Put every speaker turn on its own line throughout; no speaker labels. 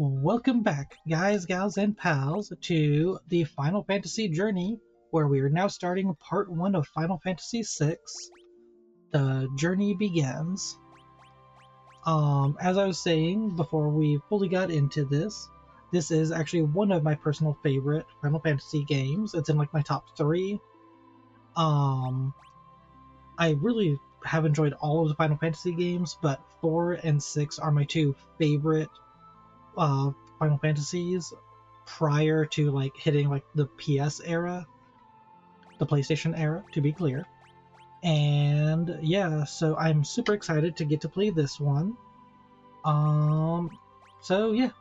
Welcome back, guys, gals, and pals, to the Final Fantasy journey, where we are now starting part 1 of Final Fantasy VI. The journey begins. As I was saying before we fully got into this is actually one of my personal favorite Final Fantasy games. It's in like my top 3. I really have enjoyed all of the Final Fantasy games, but 4 and 6 are my two favorite Final Fantasies prior to like hitting like the PS era, the PlayStation era, to be clear. And yeah, so I'm super excited to get to play this one. So yeah.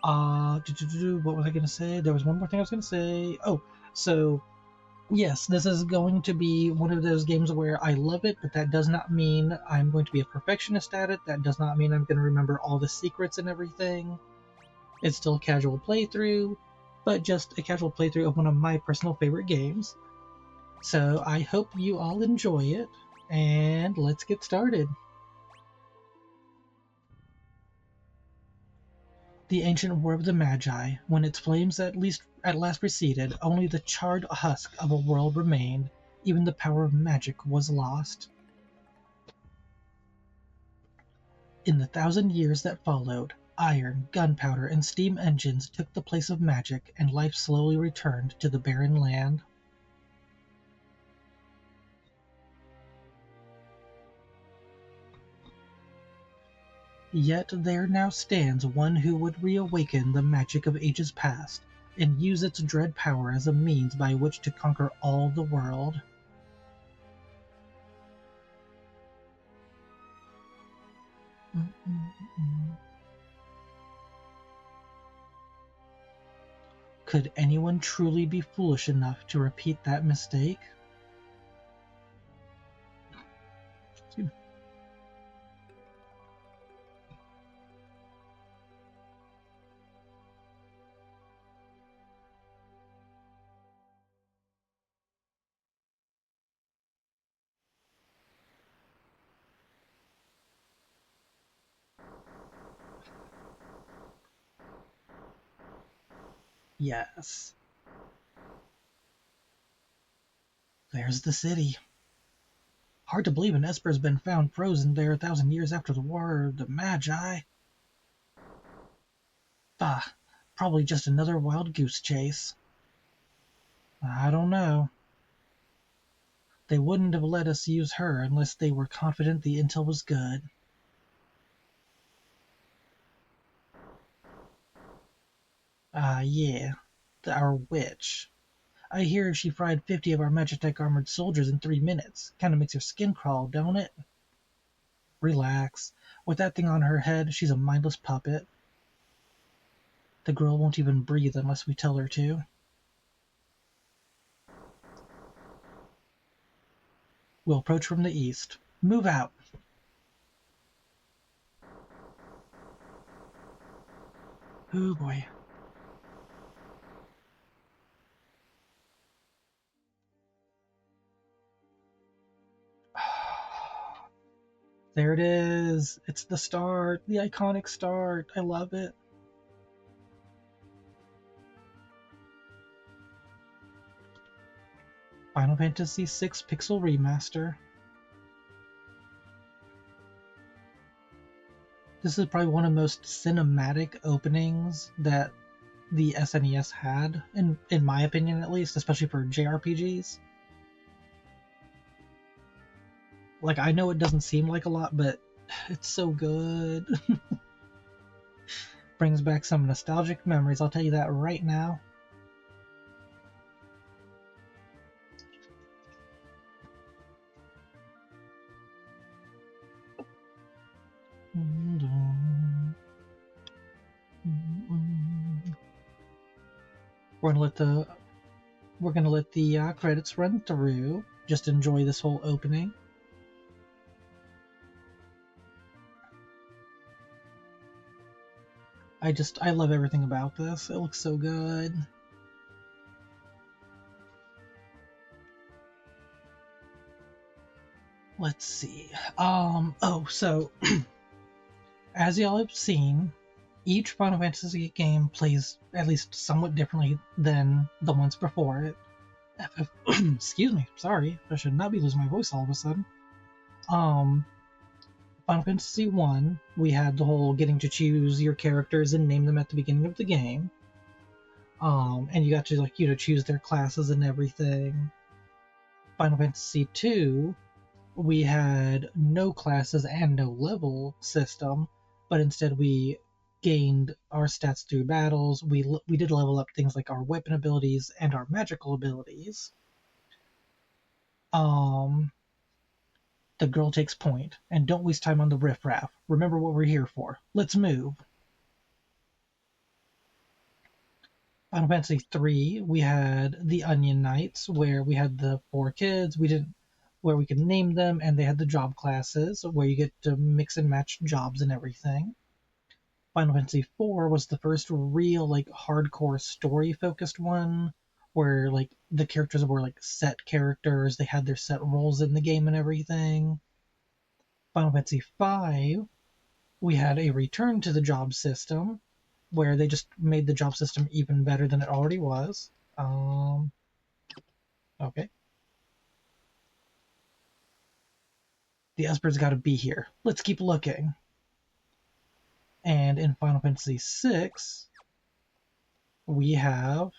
What was I gonna say? There was one more thing I was gonna say. Oh, so yes, this is going to be one of those games where I love it, but that does not mean I'm going to be a perfectionist at it. That does not mean I'm going to remember all the secrets and everything. It's still a casual playthrough, but just a casual playthrough of one of my personal favorite games. So I hope you all enjoy it, and let's get started. The ancient war of the Magi, when its flames at last receded, only the charred husk of a world remained. Even the power of magic was lost. In the 1,000 years that followed, iron, gunpowder, and steam engines took the place of magic, and life slowly returned to the barren land. Yet there now stands one who would reawaken the magic of ages past, and use its dread power as a means by which to conquer all the world. Could anyone truly be foolish enough to repeat that mistake? Yes. There's the city. Hard to believe an Esper's been found frozen there 1,000 years after the War of the Magi. Bah, probably just another wild goose chase. I don't know. They wouldn't have let us use her unless they were confident the intel was good. Yeah, our witch. I hear she fried 50 of our Magitech armored soldiers in 3 minutes. Kinda makes your skin crawl, don't it? Relax. With that thing on her head, she's a mindless puppet. The girl won't even breathe unless we tell her to. We'll approach from the east. Move out! Oh boy. There it is. It's the start. The iconic start. I love it. Final Fantasy VI Pixel Remaster. This is probably one of the most cinematic openings that the SNES had, in my opinion at least, especially for JRPGs. Like, I know it doesn't seem like a lot, but it's so good. Brings back some nostalgic memories, I'll tell you that right now. We're gonna let the credits run through. Just enjoy this whole opening. I love everything about this. It looks so good. Let's see. So as y'all have seen, Each Final Fantasy game plays at least somewhat differently than the ones before it. Excuse me, sorry, I should not be losing my voice all of a sudden. Um, Final Fantasy 1, we had the whole getting to choose your characters and name them at the beginning of the game. And you got to choose their classes and everything. Final Fantasy 2, we had no classes and no level system, but instead we gained our stats through battles. We did level up things like our weapon abilities and our magical abilities. Um, the girl takes point, and don't waste time on the riffraff. Remember what we're here for. Let's move. Final Fantasy 3, we had the Onion Knights, where we had the 4 kids. We didn't, where we could name them, and they had the job classes, where you get to mix and match jobs and everything. Final Fantasy 4 was the first real hardcore story focused one, where the characters were set characters. They had their set roles in the game and everything. Final Fantasy 5, we had a return to the job system, where they just made the job system even better than it already was. Okay. The Esper's got to be here. Let's keep looking. And in Final Fantasy VI, we have...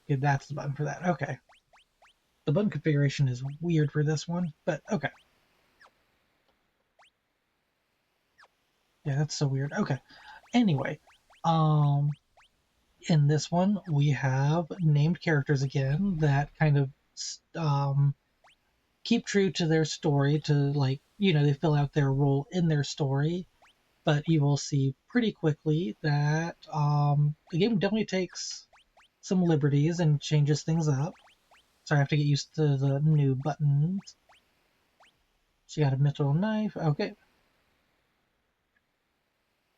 Okay, that's the button for that. Okay. The button configuration is weird for this one, but okay. Yeah, that's so weird. Okay. Anyway, in this one, we have named characters again that kind of keep true to their story, to they fill out their role in their story, but you will see pretty quickly that the game definitely takes some liberties and changes things up. So I have to get used to the new buttons. She got a mithril knife. Okay.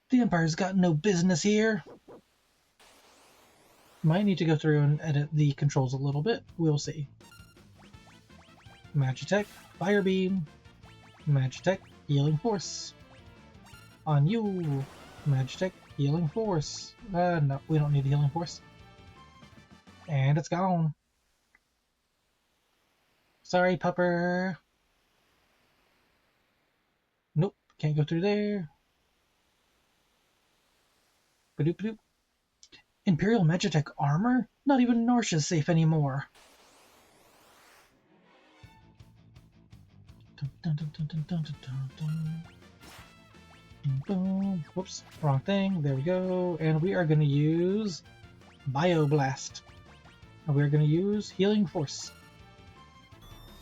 The Empire's got no business here. Might need to go through and edit the controls a little bit. We'll see. Magitech, Fire Beam. Magitech, Healing Force. On you. Magitech, Healing Force. No, we don't need the Healing Force. And it's gone. Sorry, pupper. Nope, can't go through there. Badoop badoop. Imperial Magitech armor? Not even Norsha's safe anymore. Boom. Whoops, wrong thing. There we go. And we are going to use Bioblast. And we're going to use Healing Force.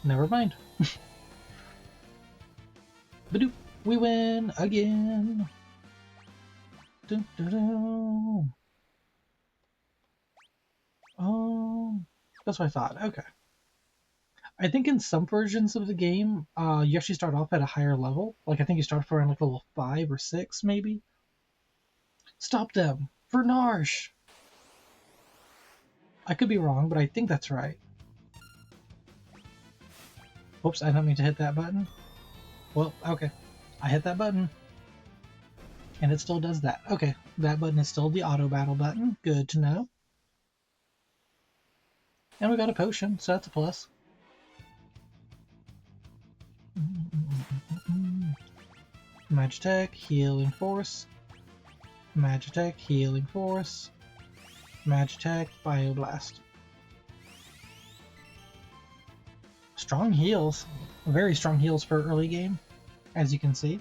Never mind. Badoop. We win again. Dun, dun, dun. Oh, that's what I thought. Okay. I think in some versions of the game, you actually start off at a higher level. I think you start for around level 5 or 6, maybe. Stop them! For Narsh! I could be wrong, but I think that's right. Whoops, I don't mean to hit that button. Well, okay. I hit that button. And it still does that. Okay, that button is still the auto battle button. Good to know. And we got a potion, so that's a plus. Magitech, Healing Force. Magitech, Healing Force. Magitech, Bioblast. Strong heals. Very strong heals for early game, as you can see.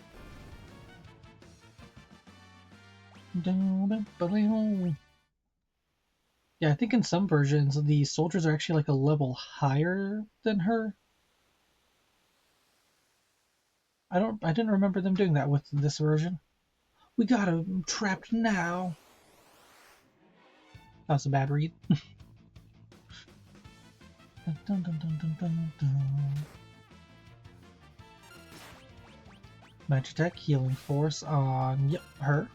Yeah, I think in some versions the soldiers are actually a level higher than her. I didn't remember them doing that with this version. We got him trapped now. That was a bad read. Dun, dun, dun, Magitech, Healing Force on, yep, her.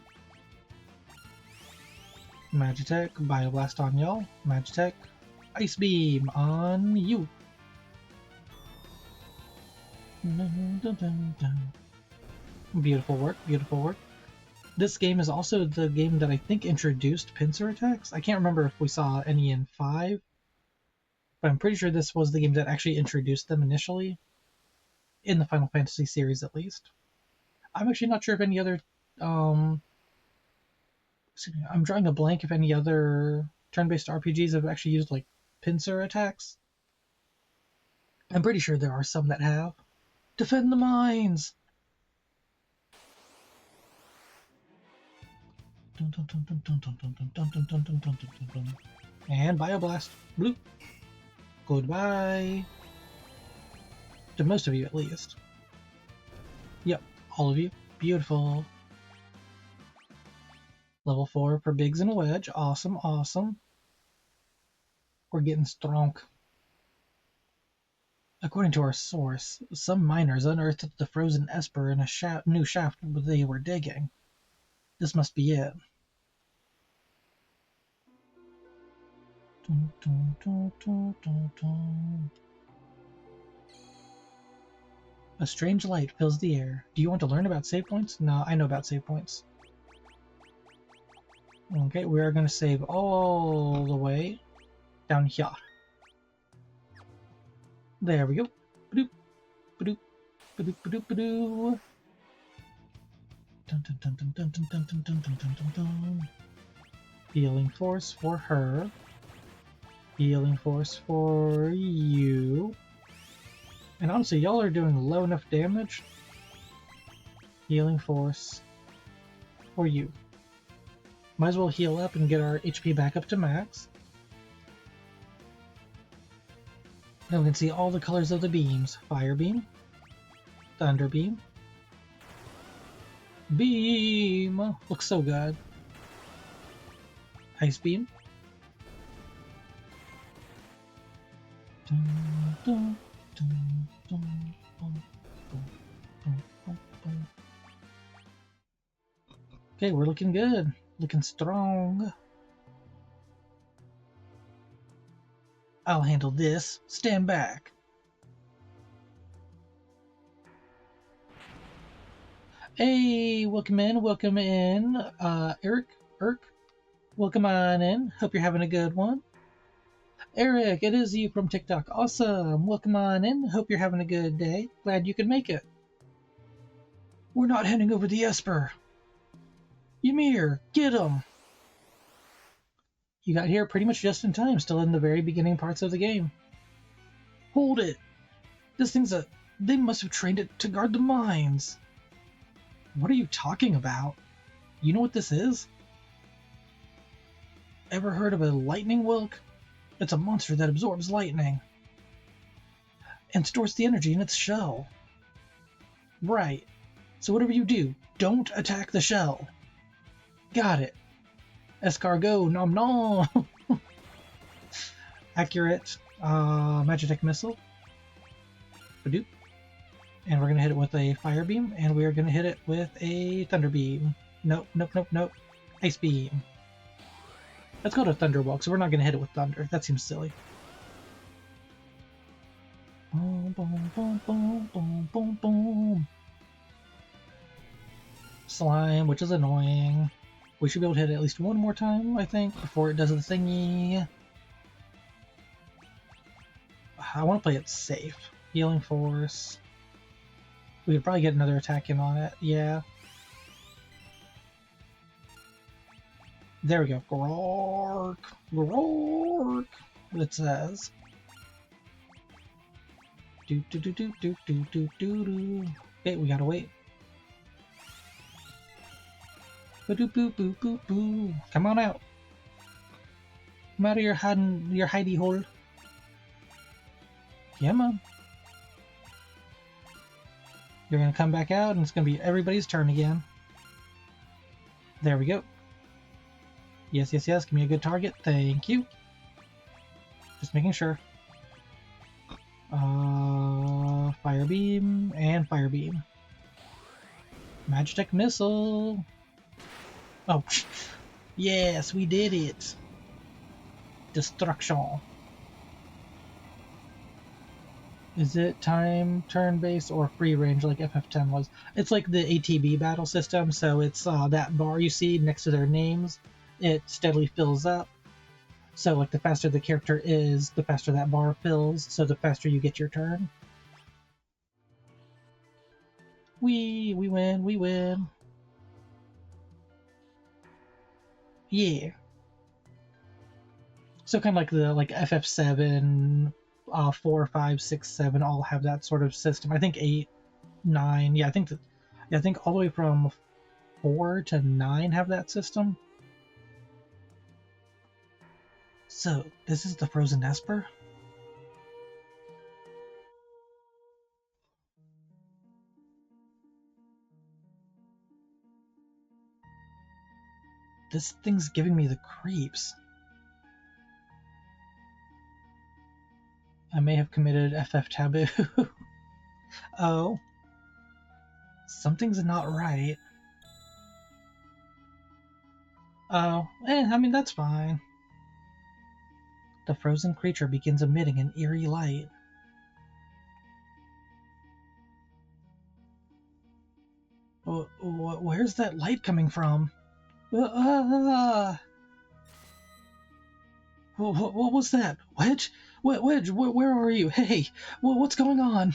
Magitech, Bioblast on y'all. Magitech, Ice Beam on you. Beautiful work, beautiful work. This game is also the game that I think introduced pincer attacks. I can't remember if we saw any in 5, but I'm pretty sure this was the game that actually introduced them initially, in the Final Fantasy series at least. I'm actually not sure if any other... I'm drawing a blank if any other turn-based RPGs have actually used, like, pincer attacks. I'm pretty sure there are some that have. Defend the mines! And Bioblast. Bloop. Goodbye. To most of you, at least. Yep, all of you. Beautiful. Level 4 for Biggs and a Wedge. Awesome, awesome. We're getting strong. According to our source, some miners unearthed the frozen Esper in a new shaft they were digging. This must be it. Dun, dun, dun, dun, dun, dun. A strange light fills the air. Do you want to learn about save points? No, I know about save points. Okay, we are going to save all the way down here. There we go. Ba-doop, ba-doop, ba-doop, ba-doop, ba-doo. Dun, dun, dun, dun, dun, dun, dun, dun, dun, dun, dun, dun. Healing force for her. Healing force for you. And honestly, y'all are doing low enough damage. Healing force for you. Might as well heal up and get our HP back up to max. Now we can see all the colors of the beams. Fire beam. Thunder beam. Beam! Looks so good. Ice beam. Dun, dun, dun, dun, dun, dun, dun, dun, dun. Okay, we're looking good. Looking strong. I'll handle this. Stand back. Hey, welcome in, welcome in. Eric, welcome on in. Hope you're having a good one. Eric, it is you from TikTok. Awesome. Welcome on in. Hope you're having a good day. Glad you could make it. We're not heading over the Esper. Ymir, get him. You got here pretty much just in time, still in the very beginning parts of the game. Hold it. This thing's a... They must have trained it to guard the mines. What are you talking about? You know what this is? Ever heard of a lightning whelk? It's a monster that absorbs lightning and stores the energy in its shell. Right. So whatever you do, don't attack the shell. Got it. Escargot, nom nom. Accurate. Magitek missile. Badoop. And we're going to hit it with a fire beam, and we are going to hit it with a thunder beam. Nope, nope, nope, nope. Ice beam. Let's go to Thunderwalk, so we're not going to hit it with thunder. That seems silly. Boom, boom, boom, boom, boom, boom, boom. Slime, which is annoying. We should be able to hit it at least one more time, I think, before it does the thingy. I want to play it safe. Healing force. We could probably get another attack in on it. Yeah. There we go. Grork. Grork. It says. Do do do do do do do do do. Okay, we gotta wait. Boo boo boo boo boo. Come on out. Come out of your hidey hole. Yeah, man. You're gonna come back out, and it's gonna be everybody's turn again. There we go. Yes, yes, yes. Give me a good target. Thank you. Just making sure. Fire beam and fire beam. Magitek missile. Oh, yes, we did it. Destruction. Is it time, turn-based, or free range like FF10 was? It's like the ATB battle system, so it's that bar you see next to their names. It steadily fills up. So, like, the faster the character is, the faster that bar fills, so the faster you get your turn. We win, we win. Yeah. So kind of like the FF7, 4, 5, 6, 7 all have that sort of system. I think 8, 9, yeah, I think all the way from 4 to 9 have that system. So this is the Frozen Esper. This thing's giving me the creeps. I may have committed FF taboo. Oh, something's not right. Oh, I mean, that's fine. The frozen creature begins emitting an eerie light. Where's that light coming from? What was that? Wedge? Wedge, where are you? Hey, what's going on?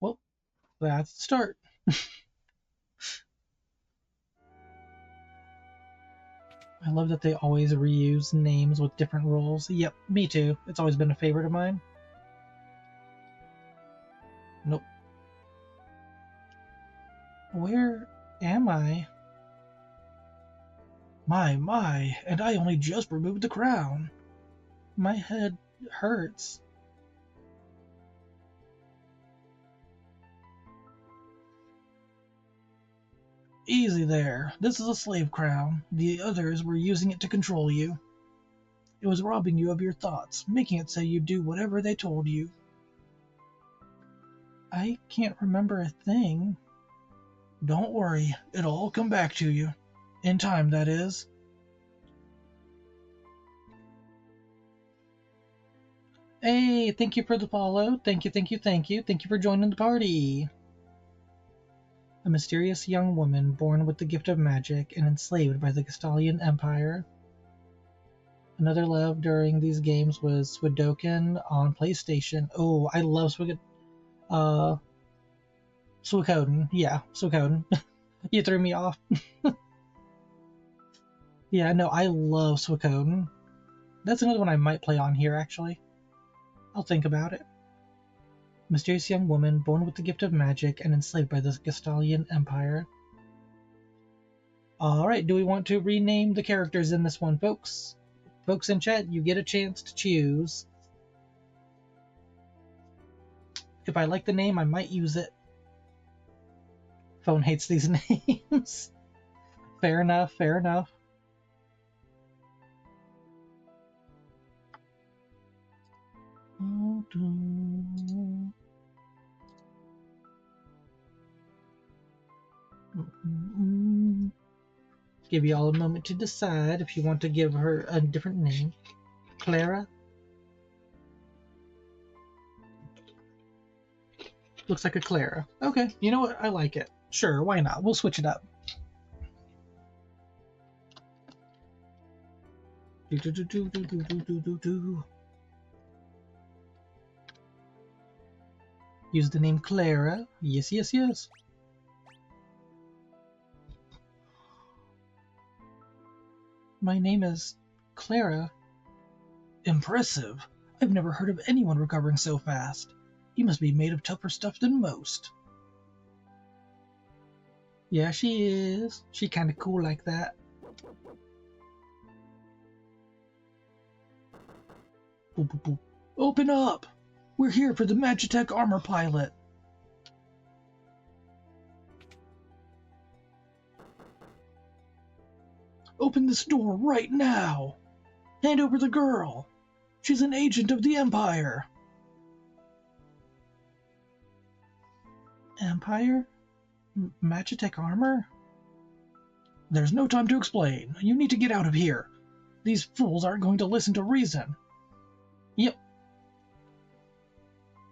Well, that's the start. I love that they always reuse names with different roles. Yep, me too. It's always been a favorite of mine. Nope. Where am I? My, and I only just removed the crown. My head hurts. Easy there. This is a slave crown. The others were using it to control you. It was robbing you of your thoughts, making it so you do whatever they told you. I can't remember a thing. Don't worry, it'll all come back to you. In time, that is. Hey, thank you for the follow. Thank you, thank you, thank you. Thank you for joining the party. A mysterious young woman born with the gift of magic and enslaved by the Castalian Empire. Another love during these games was Suikoden on PlayStation. Oh, I love Suikoden. Yeah, Suikoden. You threw me off. Yeah, no, I love Suikoden. That's another one I might play on here, actually. I'll think about it. Mysterious young woman born with the gift of magic and enslaved by the Castalian Empire. Alright, do we want to rename the characters in this one, folks? Folks in chat, you get a chance to choose. If I like the name, I might use it. Phone hates these names. Fair enough, fair enough. Give you all a moment to decide if you want to give her a different name. Clara? Looks like a Clara. Okay, you know what? I like it. Sure, why not? We'll switch it up. Use the name Clara. Yes, yes, yes. My name is Clara. Impressive. I've never heard of anyone recovering so fast. You must be made of tougher stuff than most. Yeah, she is. She kinda cool like that. Boop, boop, boop. Open up! We're here for the Magitech armor pilot. Open this door right now! Hand over the girl! She's an agent of the Empire! Empire? Magitech armor? There's no time to explain. You need to get out of here. These fools aren't going to listen to reason. Yep.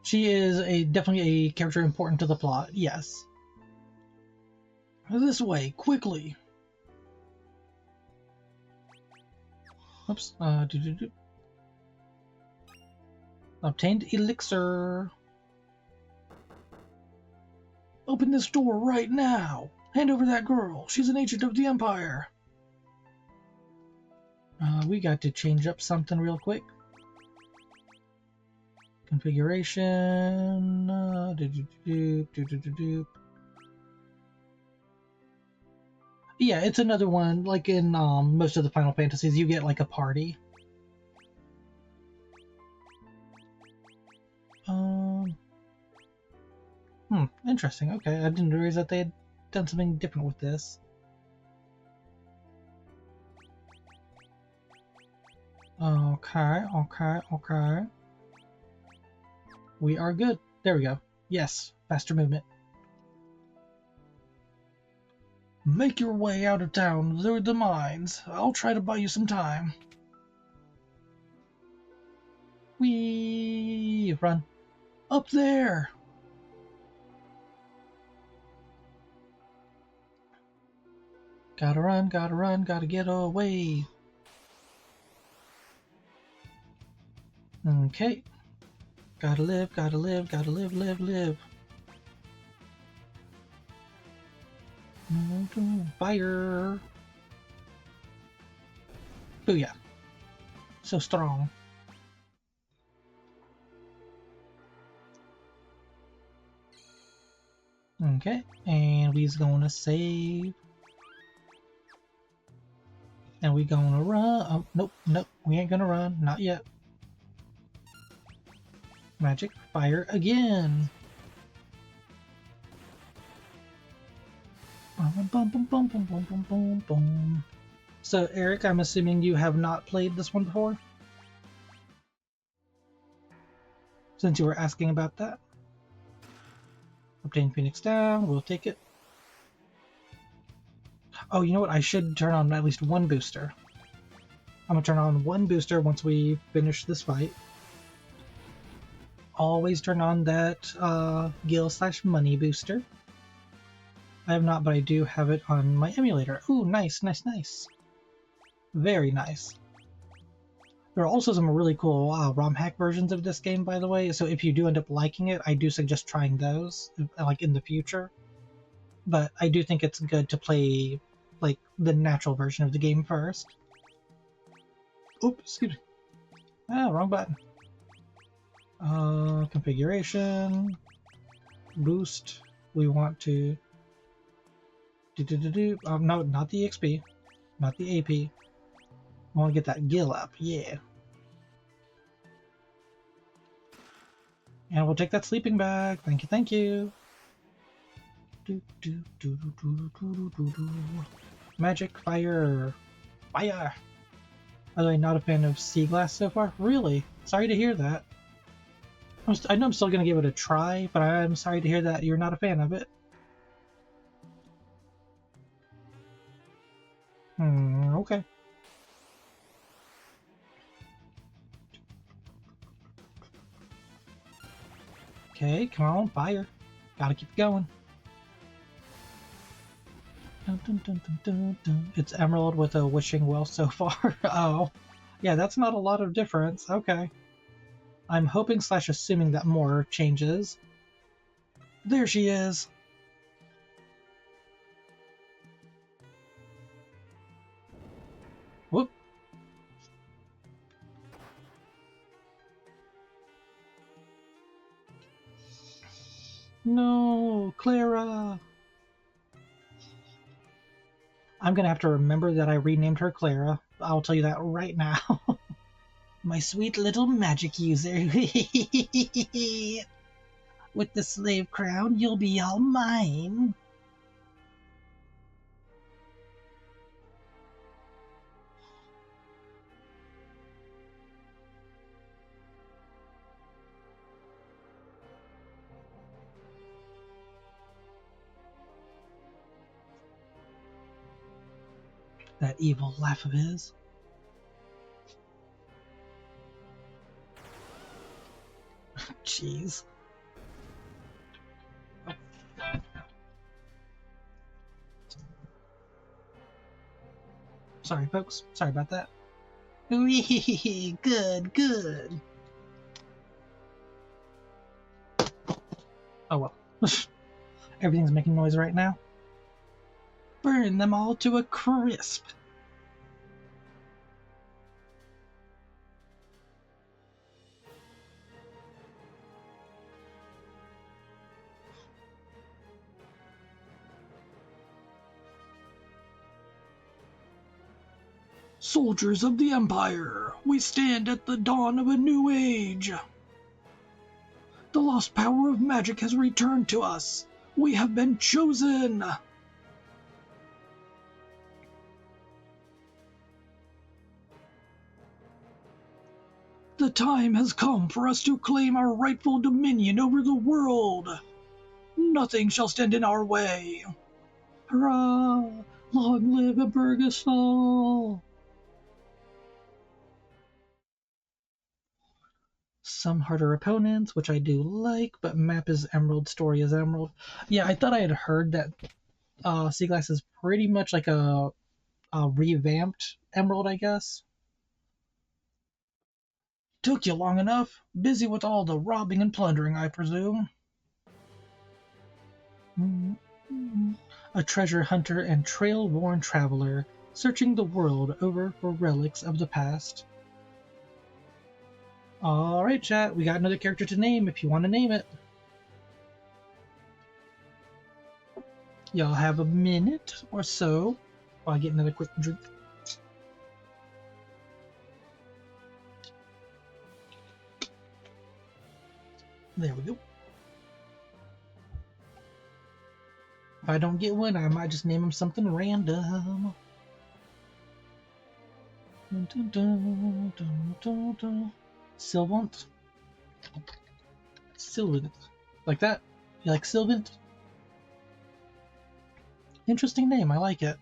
She is definitely a character important to the plot, yes. This way, quickly. Oops. Obtained elixir. Open this door right now. Hand over that girl. She's an agent of the Empire. We got to change up something real quick. Configuration. Yeah, it's another one. Like in most of the Final Fantasies, you get like a party. Interesting. Okay, I didn't realize that they had done something different with this. Okay. We are good. There we go. Yes, faster movement. Make your way out of town through the mines. I'll try to buy you some time. Whee! Run. Up there! Gotta run, gotta get away. Okay. Gotta live, live. Fire! Booyah. So strong. Okay, and we's gonna save. And we gonna run. Oh, nope, we ain't gonna run. Not yet. Magic fire again. Boom. So, Eric, I'm assuming you have not played this one before? Since you were asking about that. Obtain Phoenix down, we'll take it. Oh, you know what? I should turn on at least one booster. I'm gonna turn on one booster once we finish this fight. Always turn on that Gil/Money booster. I have not, but I do have it on my emulator. Ooh, nice. Very nice. There are also some really cool ROM hack versions of this game, by the way, so if you do end up liking it, I do suggest trying those, like, in the future. But I do think it's good to play, like, the natural version of the game first. Oops, excuse me. Wrong button. Configuration. Boost. We want to... no, not the XP. Not the AP. I want to get that Gil up, yeah. And we'll take that sleeping bag. Thank you. Magic fire. Fire! By the way, not a fan of sea glass so far? Really? Sorry to hear that. I know I'm still going to give it a try, but I'm sorry to hear that you're not a fan of it. Okay. Okay, come on, fire. Gotta keep going. It's emerald with a wishing well so far. Oh. Yeah, that's not a lot of difference. Okay. I'm hoping / assuming that more changes. There she is. Whoop. No, Clara. I'm gonna have to remember that I renamed her Clara. I'll tell you that right now. My sweet little magic user. With the slave crown, you'll be all mine. That evil laugh of his. Jeez. Sorry, folks. Sorry about that. Wee, good, good. Oh well. Everything's making noise right now. Burn them all to a crisp. Soldiers of the Empire, we stand at the dawn of a new age. The lost power of magic has returned to us. We have been chosen. The time has come for us to claim our rightful dominion over the world. Nothing shall stand in our way. Hurrah! Long live Emperor Gasol! Some harder opponents, which I do like, but map is Emerald, story is Emerald. Yeah, I thought I had heard that Sea Glass is pretty much like a revamped Emerald, I guess. Took you long enough. Busy with all the robbing and plundering, I presume. A treasure hunter and trail-worn traveler, searching the world over for relics of the past. Alright, chat, we got another character to name if you want to name it. Y'all have a minute or so while I get another quick drink. There we go. If I don't get one, I might just name him something random. Sylvant? Sylvant. Like that? You like Sylvant? Interesting name, I like it.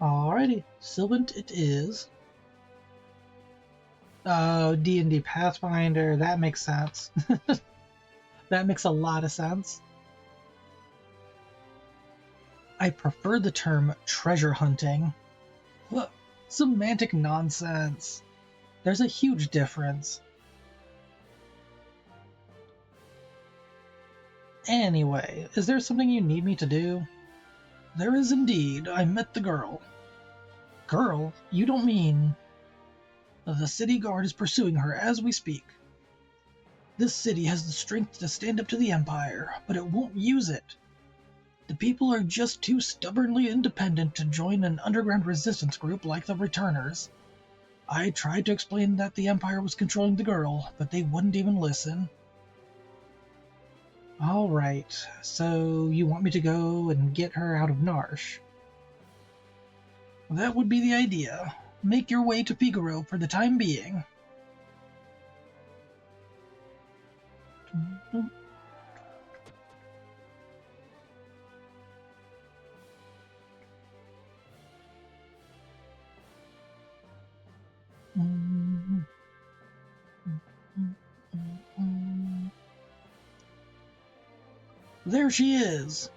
Alrighty, Sylvant it is. Oh, D&D Pathfinder, that makes sense. That makes a lot of sense. I prefer the term treasure hunting. Look, semantic nonsense. There's a huge difference. Anyway, is there something you need me to do? There is indeed. I met the girl. Girl? You don't mean... The city guard is pursuing her as we speak. This city has the strength to stand up to the Empire, but it won't use it. The people are just too stubbornly independent to join an underground resistance group like the Returners. I tried to explain that the Empire was controlling the girl, but they wouldn't even listen. Alright, so you want me to go and get her out of Narsh? That would be the idea. Make your way to Figaro for the time being. There she is.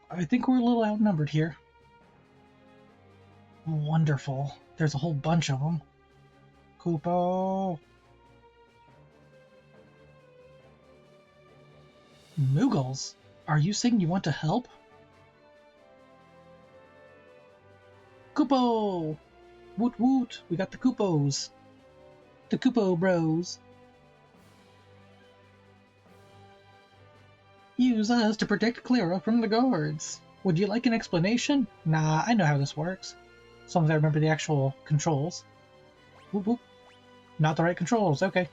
I think we're a little outnumbered here. Wonderful. There's a whole bunch of them. Kupo. Moogles? Are you saying you want to help? Kupo! Woot woot! We got the Kupos. The Kupo bros. Use us to protect Clara from the guards. Would you like an explanation? Nah, I know how this works. As long as I remember the actual controls. Whoop whoop. Not the right controls, okay.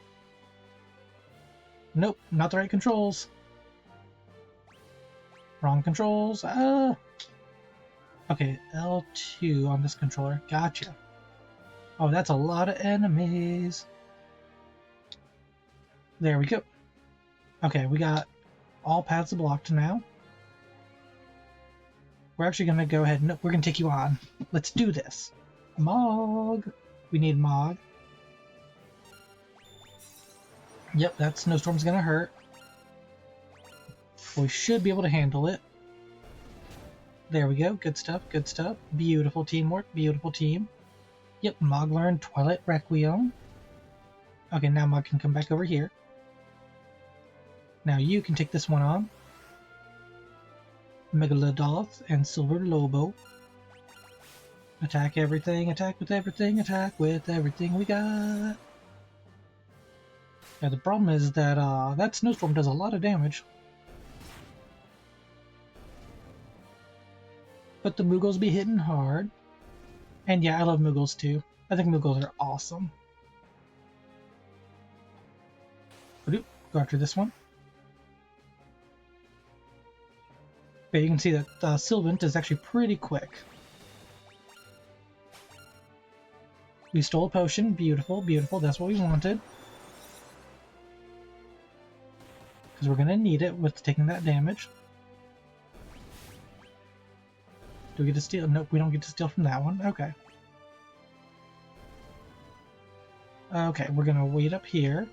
Nope, not the right controls. Wrong controls. Okay, Okay, L2 on this controller. Gotcha. Oh, that's a lot of enemies. There we go. Okay, we got all paths blocked now. We're actually going to go ahead and we're going to take you on. Let's do this. Mog. We need Mog. Yep, that snowstorm's going to hurt. We should be able to handle it. There we go. Good stuff, good stuff. Beautiful teamwork, beautiful team. Yep, Mog learned Twilight Requiem. Okay, now Mog can come back over here. Now you can take this one on. Megalodoth and Silver Lobo. Attack everything, attack with everything, attack with everything we got. Yeah, the problem is that that snowstorm does a lot of damage. But the Moogles be hitting hard. And yeah, I love Moogles too. I think Moogles are awesome. Go after this one. But you can see that Sylvant is actually pretty quick. We stole a potion. Beautiful, beautiful. That's what we wanted. Because we're going to need it with taking that damage. Do we get to steal? Nope, we don't get to steal from that one. Okay. Okay, we're going to wait up here.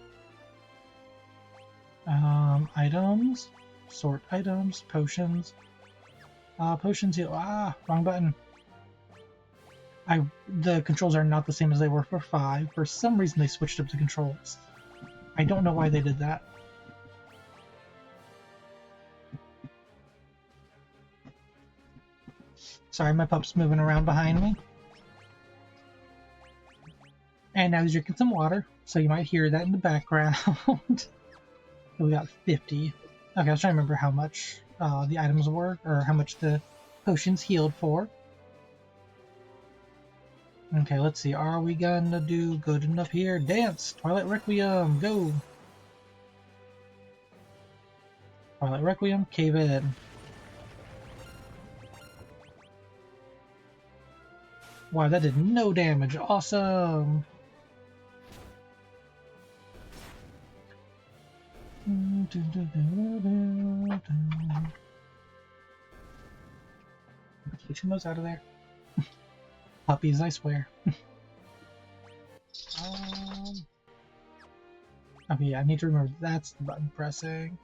Items. Sort items. Potions. Potions heal. Ah, wrong button. The controls are not the same as they were for 5. For some reason they switched up the controls. I don't know why they did that. Sorry, my pup's moving around behind me. And now he's drinking some water, so you might hear that in the background. We got 50. Okay, I was trying to remember how much the items were, or how much the potions healed for. Okay, let's see. Are we gonna do good enough here? Dance! Twilight Requiem, go! Twilight Requiem, cave in. Wow, that did no damage. Awesome! Get your nose out of there. Puppies, I swear. Okay, yeah, I need to remember that's the button pressing.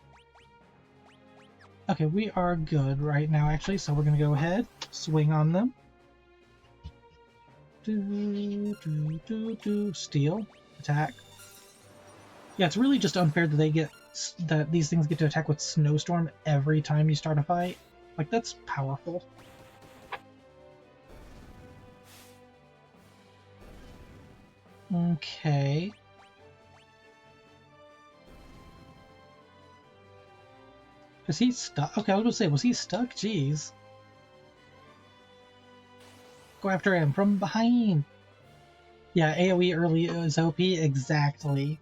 Okay, we are good right now, actually, so we're gonna go ahead, swing on them. Steal, attack. Yeah, it's really just unfair that these things get to attack with Snowstorm every time you start a fight. Like, that's powerful. Okay. Is he stuck? Okay, I was going to say, was he stuck? Jeez. Go after him from behind. Yeah, AoE early is OP, exactly.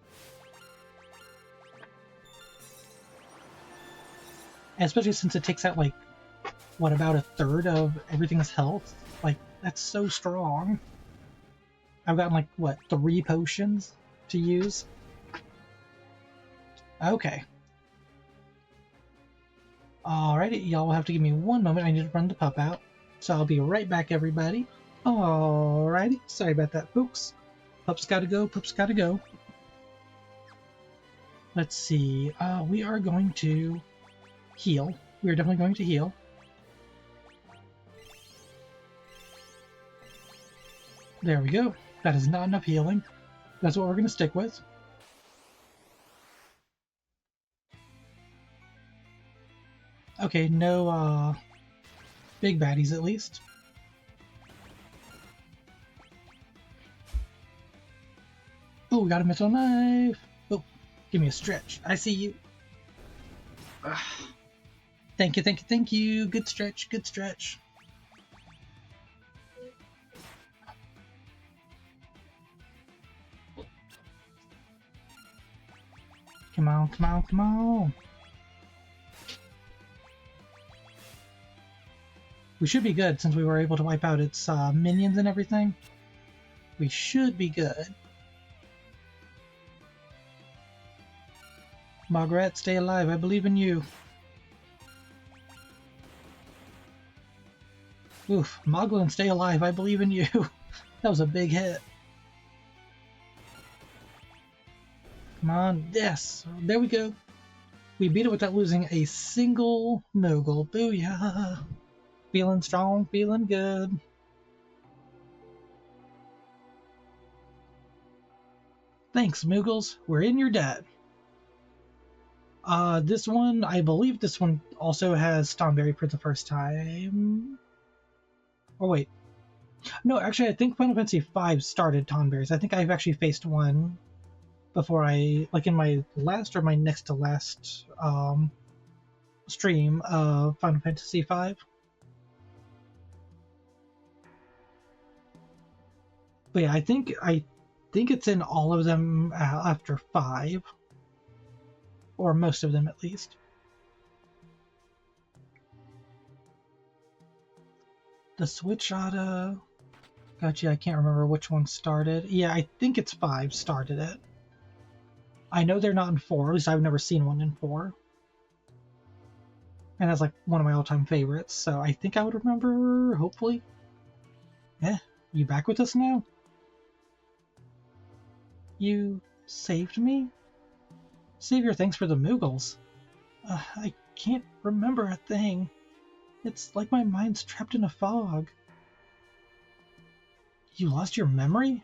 And especially since it takes out, like, what, about a third of everything's health? Like, that's so strong. I've gotten, like, what, 3 potions to use? Okay. Alrighty, y'all will have to give me one moment. I need to run the pup out. So I'll be right back, everybody. Alrighty, sorry about that, folks. Pup's gotta go, pup's gotta go. Let's see, we are going to heal. We are definitely going to heal. There we go. That is not enough healing. That's what we're going to stick with. Okay, no big baddies at least. Oh, we got a missile knife. Oh, give me a stretch. I see you. Ugh. Thank you, thank you, thank you. Good stretch, good stretch. Come on, come on, come on. We should be good since we were able to wipe out its minions and everything. We should be good. Margaret, stay alive. I believe in you. Oof. Moglin, stay alive. I believe in you. That was a big hit. Come on. Yes. There we go. We beat it without losing a single Moogle. Booyah. Feeling strong, feeling good. Thanks, Moogles. We're in your debt. This one, I believe this one also has Stonberry for the first time. Oh, wait. No, actually, I think Final Fantasy V started Tonberries. I think I've actually faced one before like in my last or my next to last stream of Final Fantasy V. But yeah, I think it's in all of them after 5. Or most of them, at least. The Switch Auto... Gotcha, I can't remember which one started. Yeah, I think it's 5 started it. I know they're not in 4, at least I've never seen one in 4. And that's like one of my all-time favorites, so I think I would remember, hopefully. You back with us now? You saved me? Savior, thanks for the Moogles. I can't remember a thing. It's like my mind's trapped in a fog. You lost your memory?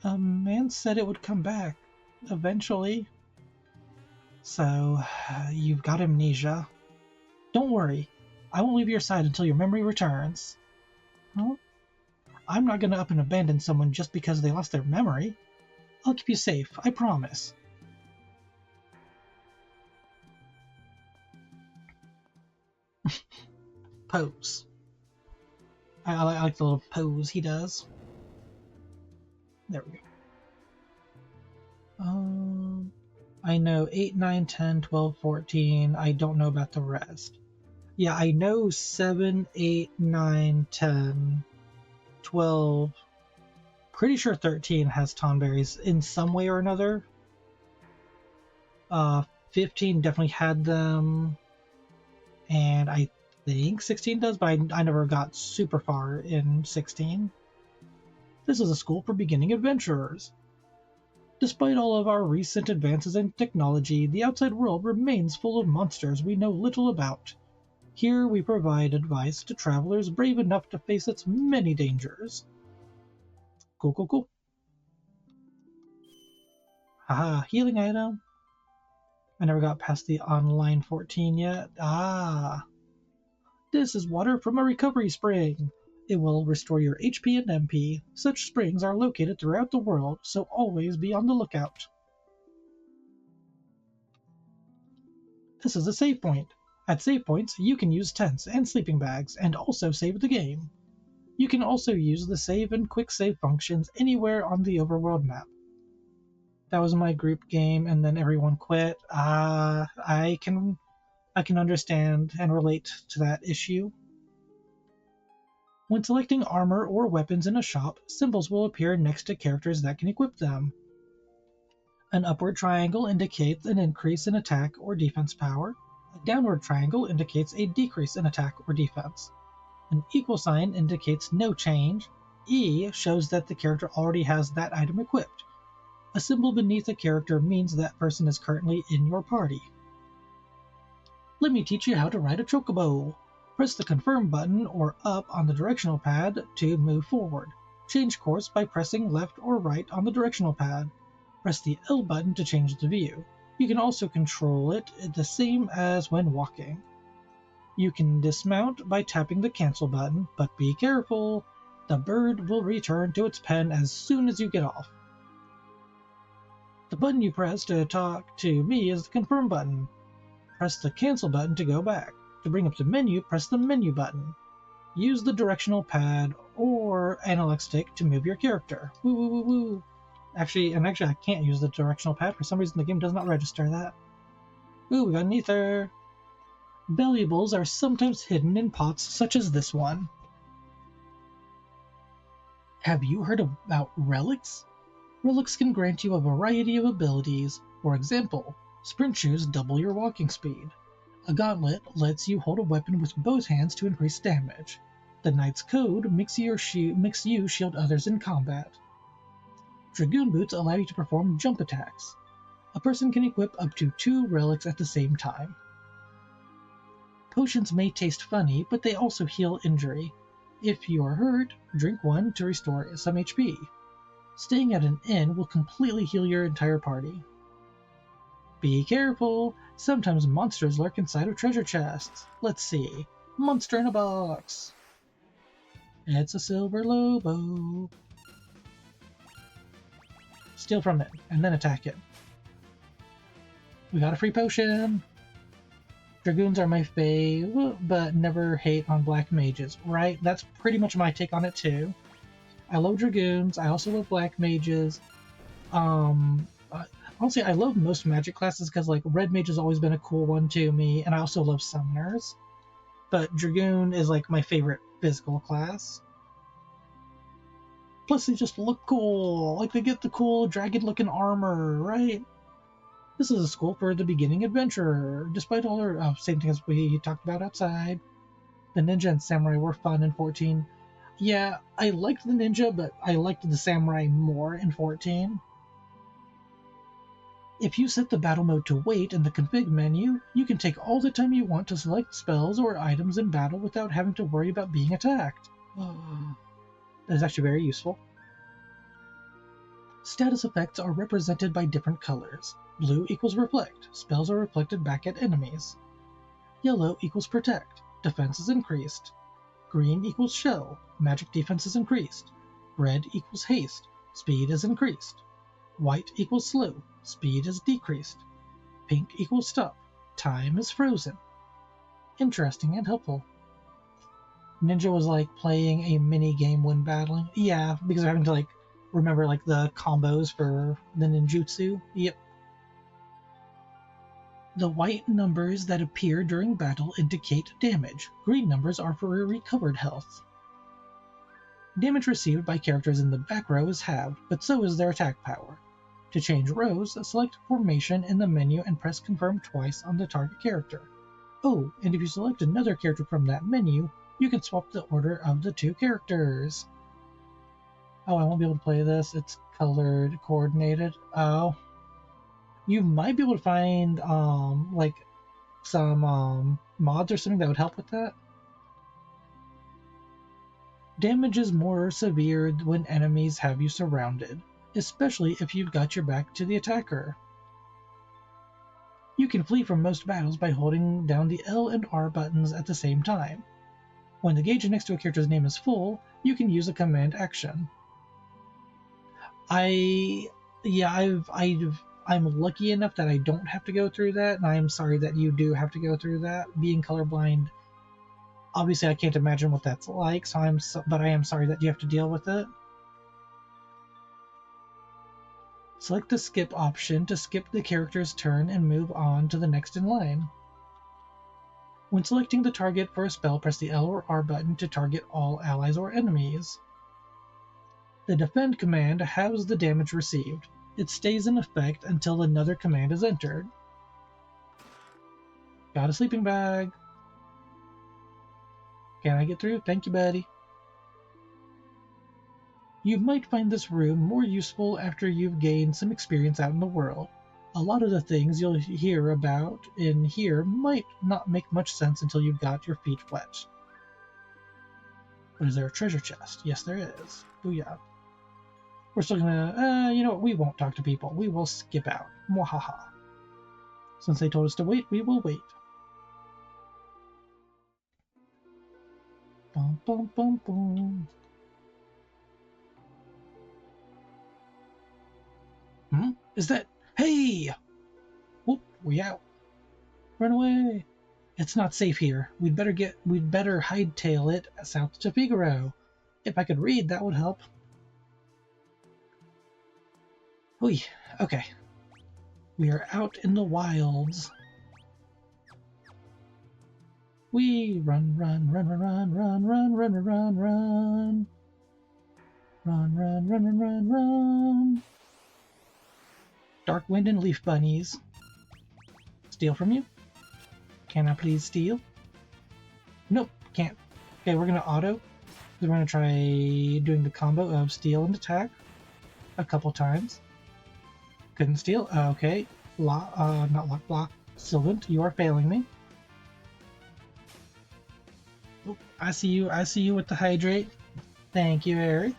A man said it would come back, eventually. So, you've got amnesia. Don't worry, I won't leave your side until your memory returns. Huh? I'm not gonna up and abandon someone just because they lost their memory. I'll keep you safe, I promise. Pose. I like the little pose he does. There we go. I know 8, 9, 10, 12, 14. I don't know about the rest. Yeah, I know 7, 8, 9, 10, 12. Pretty sure 13 has Tonberries in some way or another. 15 definitely had them. And I think 16 does, but I never got super far in 16. This is a school for beginning adventurers. Despite all of our recent advances in technology, the outside world remains full of monsters we know little about. Here we provide advice to travelers brave enough to face its many dangers. Cool, cool, cool. Haha, healing item. I never got past the online 14 yet. This is water from a recovery spring. It will restore your HP and MP. Such springs are located throughout the world, so always be on the lookout. This is a save point. At save points, you can use tents and sleeping bags, and also save the game. You can also use the save and quick save functions anywhere on the overworld map. That was my group game, and then everyone quit. I can understand and relate to that issue. When selecting armor or weapons in a shop, symbols will appear next to characters that can equip them. An upward triangle indicates an increase in attack or defense power. A downward triangle indicates a decrease in attack or defense. An equal sign indicates no change. E shows that the character already has that item equipped. A symbol beneath a character means that person is currently in your party. Let me teach you how to ride a chocobo. Press the confirm button or up on the directional pad to move forward. Change course by pressing left or right on the directional pad. Press the L button to change the view. You can also control it the same as when walking. You can dismount by tapping the cancel button, but be careful. The bird will return to its pen as soon as you get off. The button you press to talk to me is the confirm button. Press the cancel button to go back. To bring up the menu, press the menu button. Use the directional pad or analog stick to move your character. Woo woo woo woo. Actually, I can't use the directional pad. For some reason, the game does not register that. Ooh, we got an ether. Valuables are sometimes hidden in pots such as this one. Have you heard about relics? Relics can grant you a variety of abilities. For example, sprint shoes double your walking speed. A gauntlet lets you hold a weapon with both hands to increase damage. The Knight's Code makes you shield others in combat. Dragoon boots allow you to perform jump attacks. A person can equip up to 2 relics at the same time. Potions may taste funny, but they also heal injury. If you are hurt, drink one to restore some HP. Staying at an inn will completely heal your entire party. Be careful! Sometimes monsters lurk inside of treasure chests. Let's see. Monster in a box! It's a silver lobo. Steal from it, and then attack it. We got a free potion! Dragoons are my fave, but never hate on black mages, right? That's pretty much my take on it too. I love Dragoons, I also love black mages. Honestly, I love most magic classes because like red mage has always been a cool one to me, and I also love summoners. But Dragoon is like my favorite physical class. Plus they just look cool, like they get the cool dragon looking armor, right? This is a school for the beginning adventurer, despite all our same thing as we talked about outside. The ninja and samurai were fun in 14. Yeah, I liked the ninja, but I liked the samurai more in 14. If you set the battle mode to wait in the config menu, you can take all the time you want to select spells or items in battle without having to worry about being attacked. That is actually very useful. Status effects are represented by different colors. Blue equals reflect, spells are reflected back at enemies. Yellow equals protect, defense is increased. Green equals shell, magic defense is increased. Red equals haste, speed is increased. White equals slow, speed is decreased. Pink equals stop, time is frozen. Interesting and helpful. Ninja was like playing a mini game when battling. Yeah, because having to like remember like the combos for the ninjutsu. Yep. The white numbers that appear during battle indicate damage. Green numbers are for recovered health. Damage received by characters in the back row is halved, but so is their attack power. To change rows, select Formation in the menu and press Confirm twice on the target character. Oh, and if you select another character from that menu, you can swap the order of the 2 characters. Oh, I won't be able to play this. It's colored coordinated. Oh. You might be able to find, like, some, mods or something that would help with that. Damage is more severe when enemies have you surrounded, especially if you've got your back to the attacker. You can flee from most battles by holding down the L and R buttons at the same time. When the gauge next to a character's name is full, you can use a command action. I'm lucky enough that I don't have to go through that, and I'm sorry that you do have to go through that. Being colorblind, obviously I can't imagine what that's like, but I am sorry that you have to deal with it. Select the skip option to skip the character's turn and move on to the next in line. When selecting the target for a spell, press the L or R button to target all allies or enemies. The defend command halves the damage received. It stays in effect until another command is entered. Got a sleeping bag. Can I get through? Thank you, buddy. You might find this room more useful after you've gained some experience out in the world. A lot of the things you'll hear about in here might not make much sense until you've got your feet wet. But is there a treasure chest? Yes, there is. Booyah. We're still gonna, you know what, we won't talk to people. We will skip out. Mwahaha. Since they told us to wait, we will wait. Bum, bum, bum, bum. Is that... Hey! Whoop, we out. Run away. It's not safe here. We'd better hightail it south to Figaro. If I could read, that would help. Oy, okay. We are out in the wilds. We run, run, run, run, run, run, run, run, run, run, run. Run, run, run, run, run, run. Dark Wind and Leaf Bunnies. Steal from you? Can I please steal? Nope, can't. Okay, we're gonna auto. We're gonna try doing the combo of steal and attack a couple times. Couldn't steal. Okay. Not lock block. Sylvant, you are failing me. Oh, I see you. I see you with the hydrate. Thank you, Eric.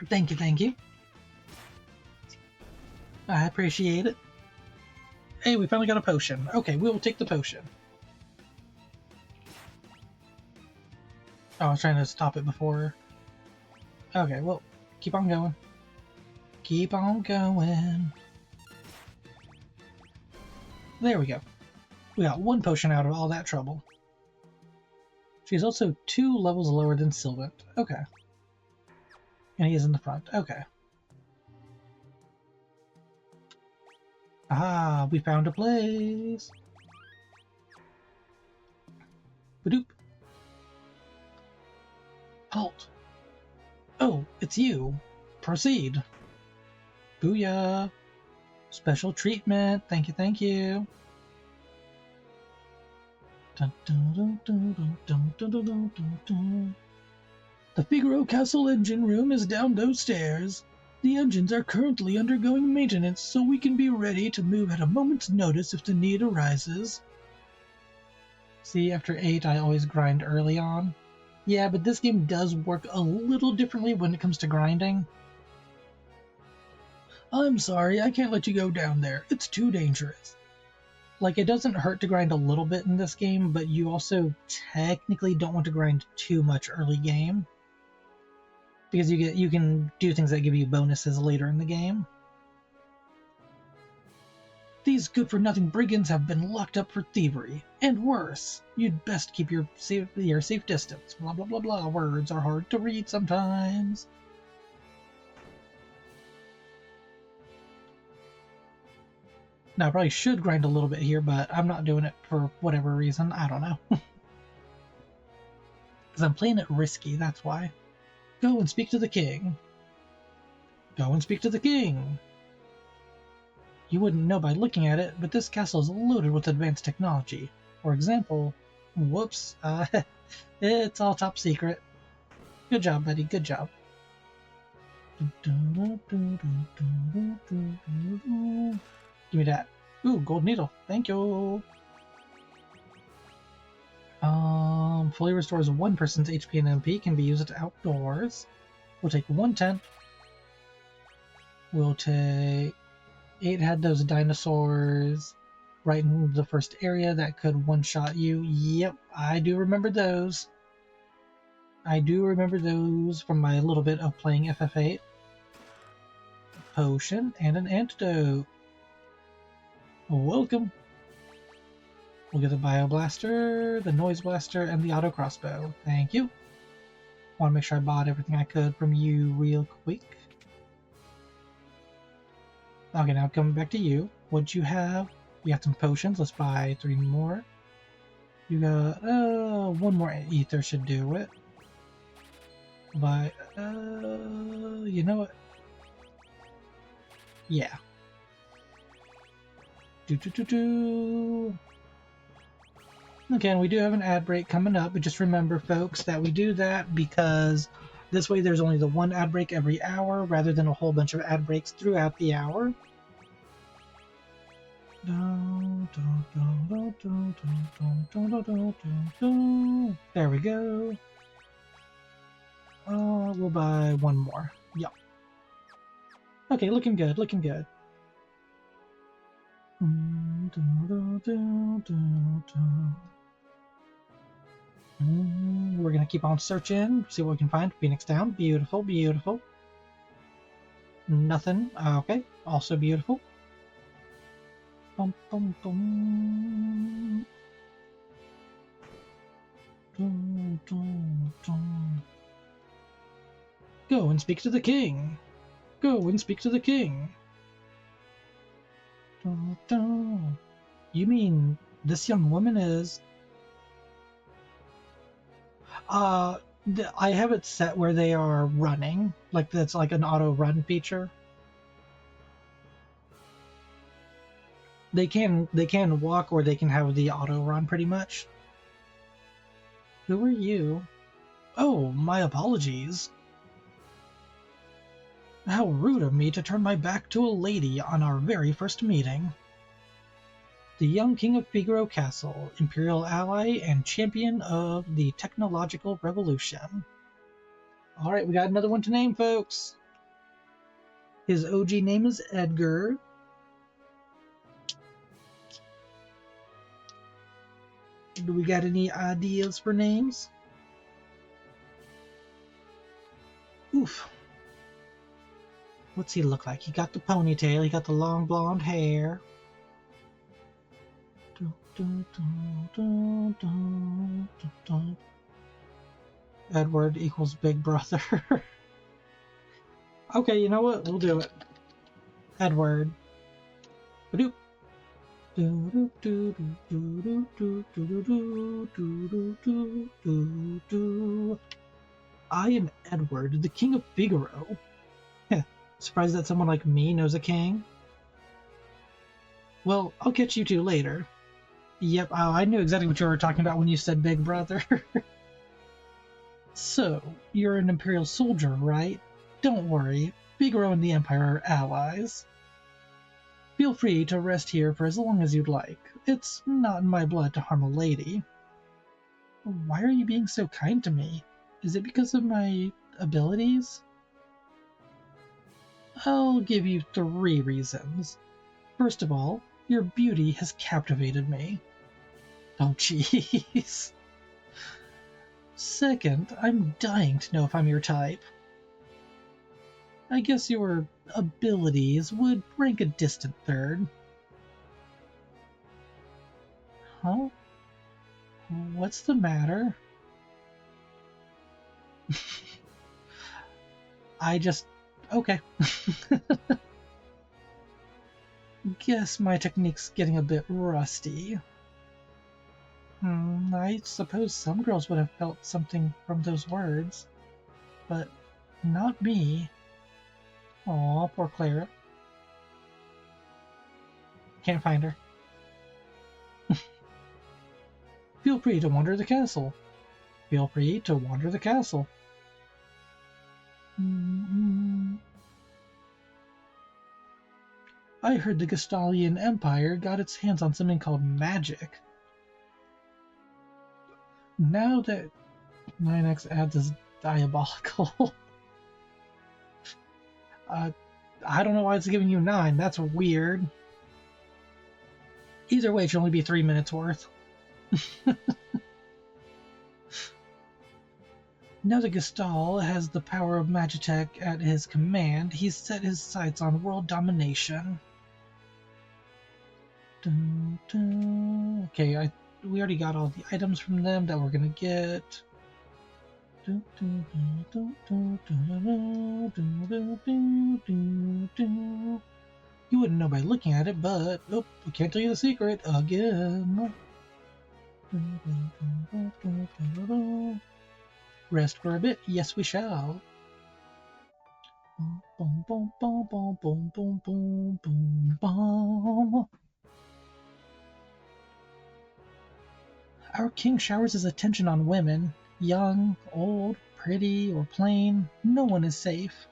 Thank you, thank you. I appreciate it. Hey, we finally got a potion. Okay, we will take the potion. Oh, I was trying to stop it before. Okay, well, keep on going. Keep on going. There we go. We got one potion out of all that trouble. She's also 2 levels lower than Sylvant. Okay. And he is in the front. Okay. Ah, we found a place. Badoop. Halt. Oh, it's you. Proceed. Booyah. Special treatment. Thank you, thank you. Dun, dun, dun, dun, dun, dun, dun, dun, dun, dun. The Figaro Castle engine room is down those stairs. The engines are currently undergoing maintenance, so we can be ready to move at a moment's notice if the need arises. See, after 8, I always grind early on. Yeah, but this game does work a little differently when it comes to grinding. I'm sorry, I can't let you go down there. It's too dangerous. Like, it doesn't hurt to grind a little bit in this game, but you also technically don't want to grind too much early game. Because you can do things that give you bonuses later in the game. These good-for-nothing brigands have been locked up for thievery. And worse, you'd best keep your safe distance. Blah blah blah blah. Words are hard to read sometimes. Now, I probably should grind a little bit here, but I'm not doing it for whatever reason. I don't know. Because I'm playing it risky, that's why. Go and speak to the king. Go and speak to the king. You wouldn't know by looking at it, but this castle is loaded with advanced technology. For example, whoops, it's all top secret. Good job, buddy, good job. Give me that. Ooh, gold needle. Thank you. Fully restores one person's HP and MP. Can be used outdoors. We'll take 110. We'll take... 8 had those dinosaurs right in the first area that could one-shot you. Yep, I do remember those. I do remember those from my little bit of playing FF8. Potion and an antidote. Welcome. We'll get the Bio Blaster, the Noise Blaster, and the Auto Crossbow. Thank you. Want to make sure I bought everything I could from you real quick. Okay, now coming back to you. What'd you have? You got some potions. Let's buy 3 more. You got, 1 more ether should do it. Buy, you know what? Yeah. Okay, and we do have an ad break coming up, but just remember, folks, that we do that because this way there's only the 1 ad break every hour rather than a whole bunch of ad breaks throughout the hour. There we go. We'll buy 1 more. Yep. Okay, looking good, looking good. We're gonna keep on searching, see what we can find. Phoenix Down, beautiful, beautiful. Nothing, okay, also beautiful. Bum, bum, bum. Dun, dun, dun. Go and speak to the king. Go and speak to the king. You mean this young woman is... I have it set where they are running. Like, that's like an auto run feature. They can walk, or they can have the auto run, pretty much. Who are you? Oh, my apologies. How rude of me to turn my back to a lady on our very first meeting. The young king of Figaro Castle, imperial ally and champion of the technological revolution. Alright, we got another one to name, folks. His OG name is Edgar. Do we got any ideas for names? Oof. What's he look like? He got the ponytail, he got the long blonde hair. Edward equals Big Brother. Okay, you know what? We'll do it. Edward. Ba-doop. I am Edward, the King of Figaro. Surprised that someone like me knows a king? Well, I'll catch you two later. Yep, I knew exactly what you were talking about when you said Big Brother. So, you're an Imperial soldier, right? Don't worry, Figaro and the Empire are allies. Feel free to rest here for as long as you'd like. It's not in my blood to harm a lady. Why are you being so kind to me? Is it because of my abilities? I'll give you 3 reasons. First of all, your beauty has captivated me. Oh, jeez. Second, I'm dying to know if I'm your type. I guess your abilities would rank a distant third. Huh? What's the matter? Okay. Guess my technique's getting a bit rusty. I suppose some girls would have felt something from those words, but not me. Aw, poor Clara. Can't find her. Feel free to wander the castle. Feel free to wander the castle. I heard the Gestalian Empire got its hands on something called magic. Now that 9x adds is diabolical. I don't know why it's giving you 9. That's weird. Either way, it should only be 3 minutes worth. Now that Gestal has the power of Magitech at his command, he's set his sights on world domination. Okay, we already got all the items from them that we're gonna get. You wouldn't know by looking at it, but we can't tell you the secret again. Rest for a bit, yes we shall. Boom, boom, boom, boom, boom, boom, boom, boom, boom. Our king showers his attention on women. Young, old, pretty, or plain, no one is safe.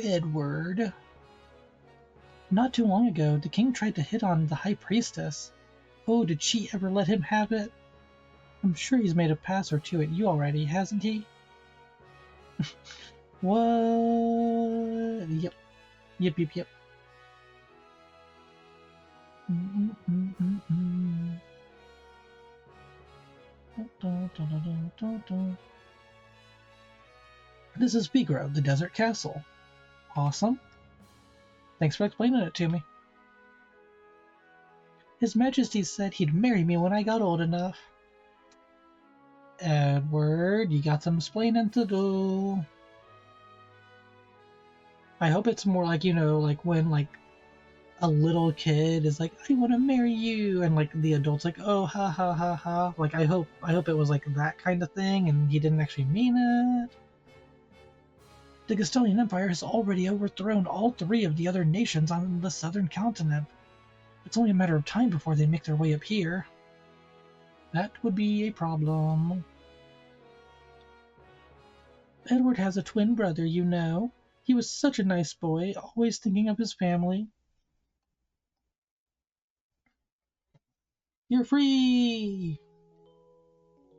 Edward. Not too long ago, the king tried to hit on the high priestess. Oh, did she ever let him have it? I'm sure he's made a pass or two at you already, hasn't he? What? Yep. Yep. This is Figaro, the desert castle. Awesome. Thanks for explaining it to me. His Majesty said he'd marry me when I got old enough. Edward, you got some explaining to do. I hope it's more like, like when, a little kid is like, I want to marry you, and like the adult's like, oh, ha ha ha ha. Like I hope it was like that kind of thing, and he didn't actually mean it. The Gastonian Empire has already overthrown all three of the other nations on the southern continent. It's only a matter of time before they make their way up here. That would be a problem. Edward has a twin brother, you know. He was such a nice boy, always thinking of his family. You're free!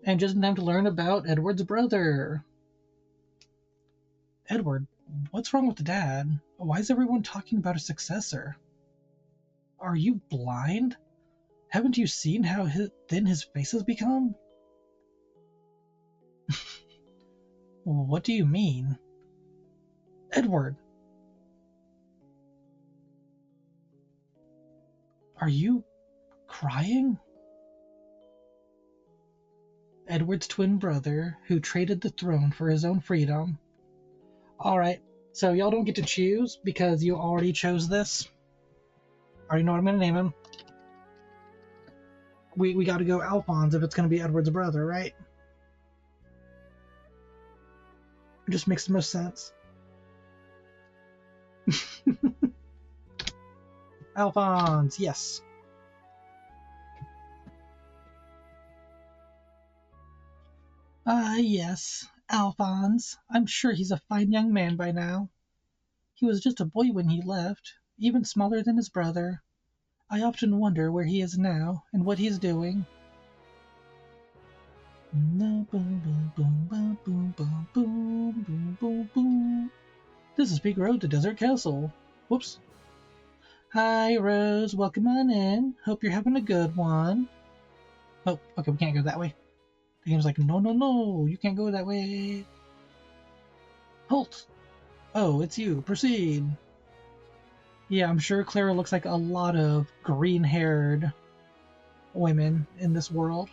And just in time to learn about Edward's brother. Edward, what's wrong with Dad? Why is everyone talking about a successor? Are you blind? Haven't you seen how thin his face has become? What do you mean? Edward! Are you crying? Edward's twin brother, who traded the throne for his own freedom. Alright, so y'all don't get to choose because you already chose this. I already know what I'm going to name him. We got to go Alphonse if it's going to be Edward's brother, right? It just makes the most sense. Alphonse, yes. Yes, Alphonse. I'm sure he's a fine young man by now. He was just a boy when he left, even smaller than his brother. I often wonder where he is now and what he's doing. This is Big Road to Desert Castle. Whoops. Hi, Rose. Welcome on in. Hope you're having a good one. Oh, okay, we can't go that way. The game's like, no, no, no, you can't go that way. Halt! Oh, it's you. Proceed. Yeah, I'm sure Clara looks like a lot of green-haired women in this world.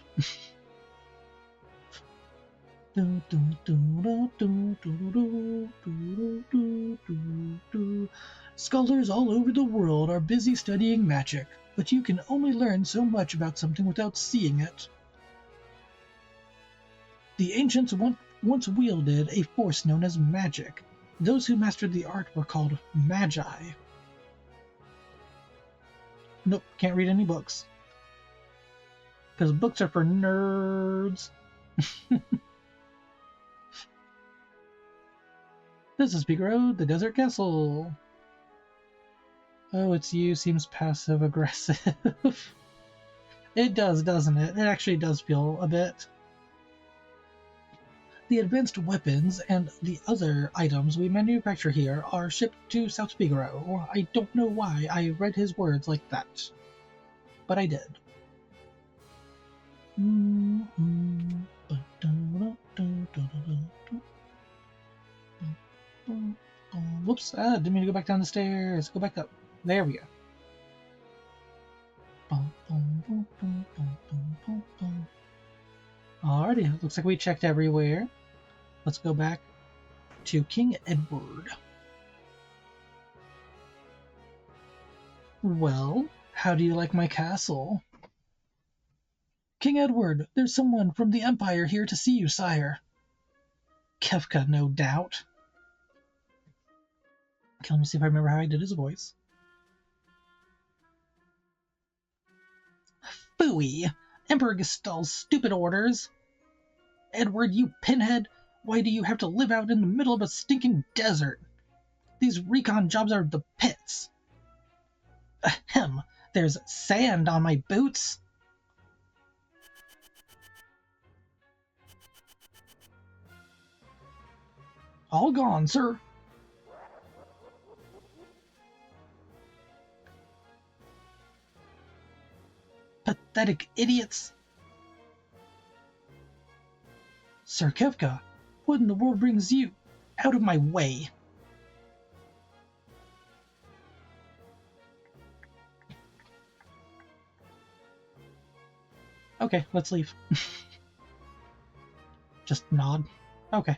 Scholars all over the world are busy studying magic, but you can only learn so much about something without seeing it. The ancients once wielded a force known as magic. Those who mastered the art were called magi. Nope, can't read any books. Because books are for nerds. This is Peak Road, the Desert Castle. Oh, it's you seems passive-aggressive. It does, doesn't it? It actually does feel a bit. The advanced weapons and the other items we manufacture here are shipped to South Figaro. I don't know why I read his words like that, but I did. Whoops, didn't mean to go back down the stairs. Go back up. There we go. Alrighty, looks like we checked everywhere. Let's go back to King Edward. Well, how do you like my castle? King Edward, there's someone from the Empire here to see you, sire. Kefka, no doubt. Okay, let me see if I remember how I did his voice. Phooey! Emperor Gestal's stupid orders! Edward, you pinhead! Why do you have to live out in the middle of a stinking desert? These recon jobs are the pits. Ahem, there's sand on my boots. All gone, sir. Pathetic idiots. Sir Kefka, what in the world brings you out of my way? Okay, let's leave. Just nod. Okay.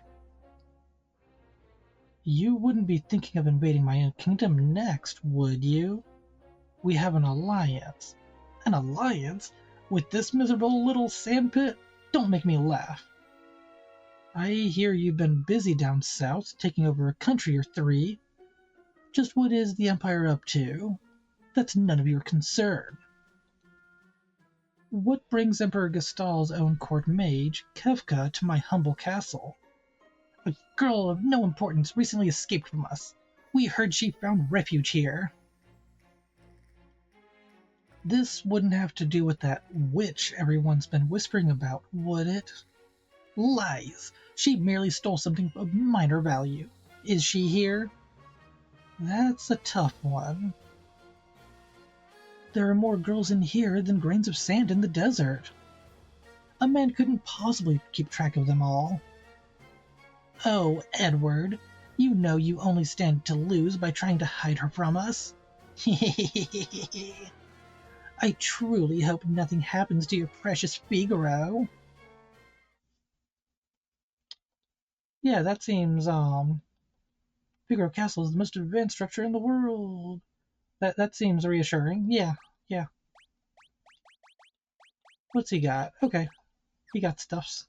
You wouldn't be thinking of invading my own kingdom next, would you? We have an alliance. An alliance? With this miserable little sandpit? Don't make me laugh. I hear you've been busy down south, taking over a country or three. Just what is the Empire up to? That's none of your concern. What brings Emperor Gestal's own court mage, Kefka, to my humble castle? A girl of no importance recently escaped from us. We heard she found refuge here. This wouldn't have to do with that witch everyone's been whispering about, would it? Lies! She merely stole something of minor value. Is she here? That's a tough one. There are more girls in here than grains of sand in the desert. A man couldn't possibly keep track of them all. Oh, Edward, you know you only stand to lose by trying to hide her from us. I truly hope nothing happens to your precious Figaro. Yeah, that seems, Figaro Castle is the most advanced structure in the world. That seems reassuring. Yeah. What's he got? Okay, he got stuffs.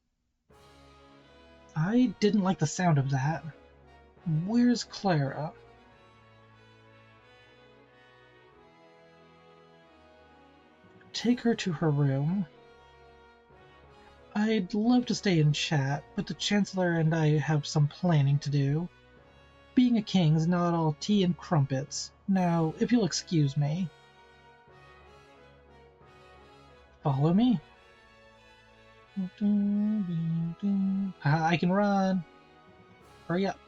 I didn't like the sound of that. Where's Clara? Take her to her room. I'd love to stay and chat, but the Chancellor and I have some planning to do. Being a king's not all tea and crumpets. Now, if you'll excuse me. Follow me. I can run. Hurry up.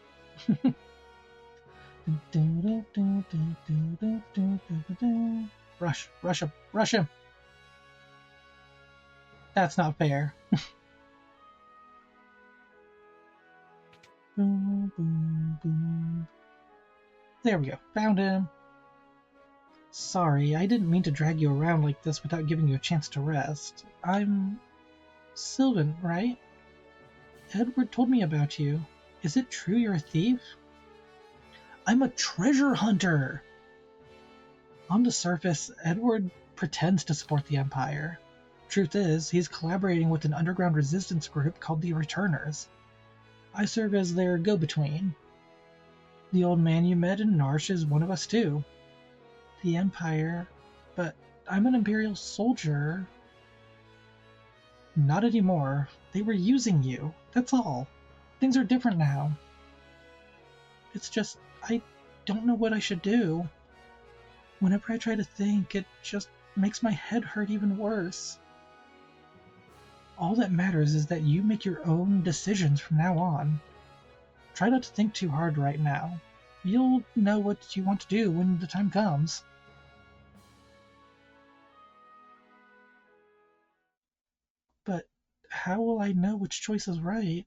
Rush him. That's not fair. Boom, boom, boom. There we go. Found him. Sorry, I didn't mean to drag you around like this without giving you a chance to rest. I'm Sylvan, right? Edward told me about you. Is it true you're a thief? I'm a treasure hunter! On the surface, Edward pretends to support the Empire. Truth is, he's collaborating with an underground resistance group called the Returners. I serve as their go-between. The old man you met in Narsh is one of us too. The Empire, but I'm an Imperial soldier. Not anymore. They were using you, that's all. Things are different now. It's just, I don't know what I should do. Whenever I try to think, it just makes my head hurt even worse. All that matters is that you make your own decisions from now on. Try not to think too hard right now. You'll know what you want to do when the time comes. But how will I know which choice is right?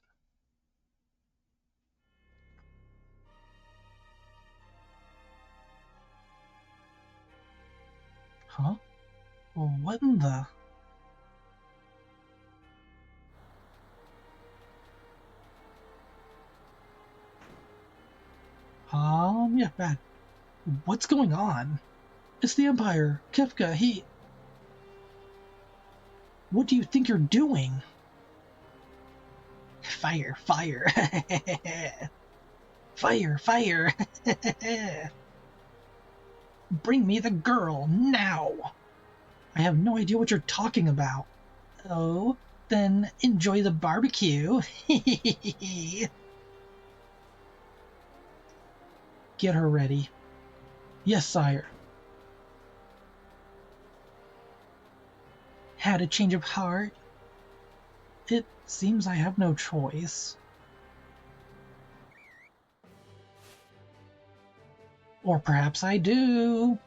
Huh? Well, what in the... Yeah, bad. What's going on? It's the Empire. Kefka, he... What do you think you're doing? Fire. Fire. Bring me the girl, now! I have no idea what you're talking about. Oh, then enjoy the barbecue. Get her ready. Yes, sire. Had a change of heart? It seems I have no choice. Or perhaps I do.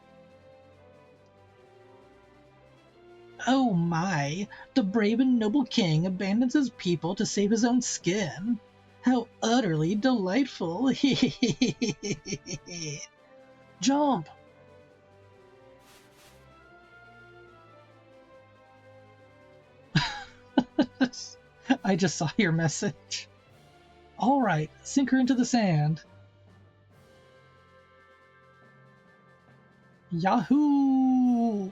Oh my, the brave and noble king abandons his people to save his own skin. How utterly delightful. Jump! I just saw your message. Alright, sink her into the sand. Yahoo!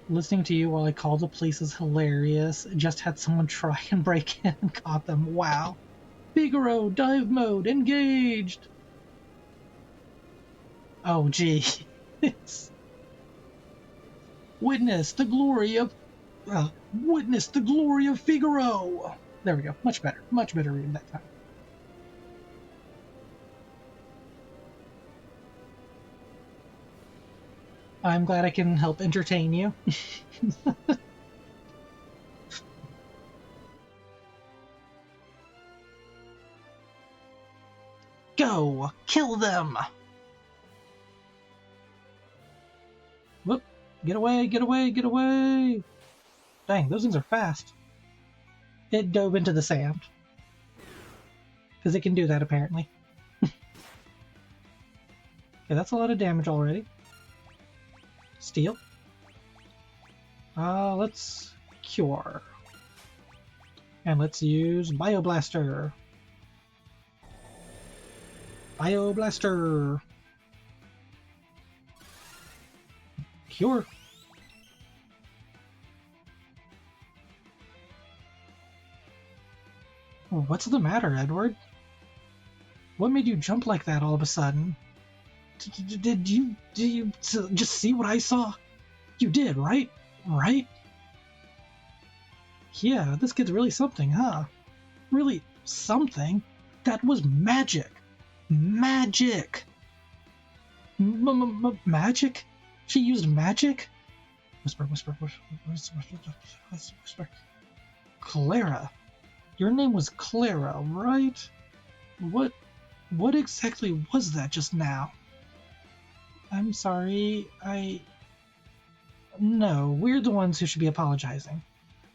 Listening to you while I call the police is hilarious. Just had someone try and break in and caught them. Wow. Figaro, dive mode, engaged! Oh, gee. Witness the glory of... witness the glory of Figaro! There we go. Much better. Much better reading that time. I'm glad I can help entertain you. Go! Kill them! Whoop! Get away, get away, get away! Dang, those things are fast. It dove into the sand. Because it can do that, apparently. Okay, that's a lot of damage already. Steal. Let's cure. And let's use Bioblaster. Bioblaster! Cure. What's the matter, Edward? What made you jump like that all of a sudden? Did you just see what I saw? You did, right? Right? Yeah, this kid's really something, huh? Really something? That was magic! Magic! Magic? She used magic? Whisper, whisper, whisper, whisper, whisper, whisper. Clara. Your name was Clara, right? What exactly was that just now? I'm sorry, No, we're the ones who should be apologizing.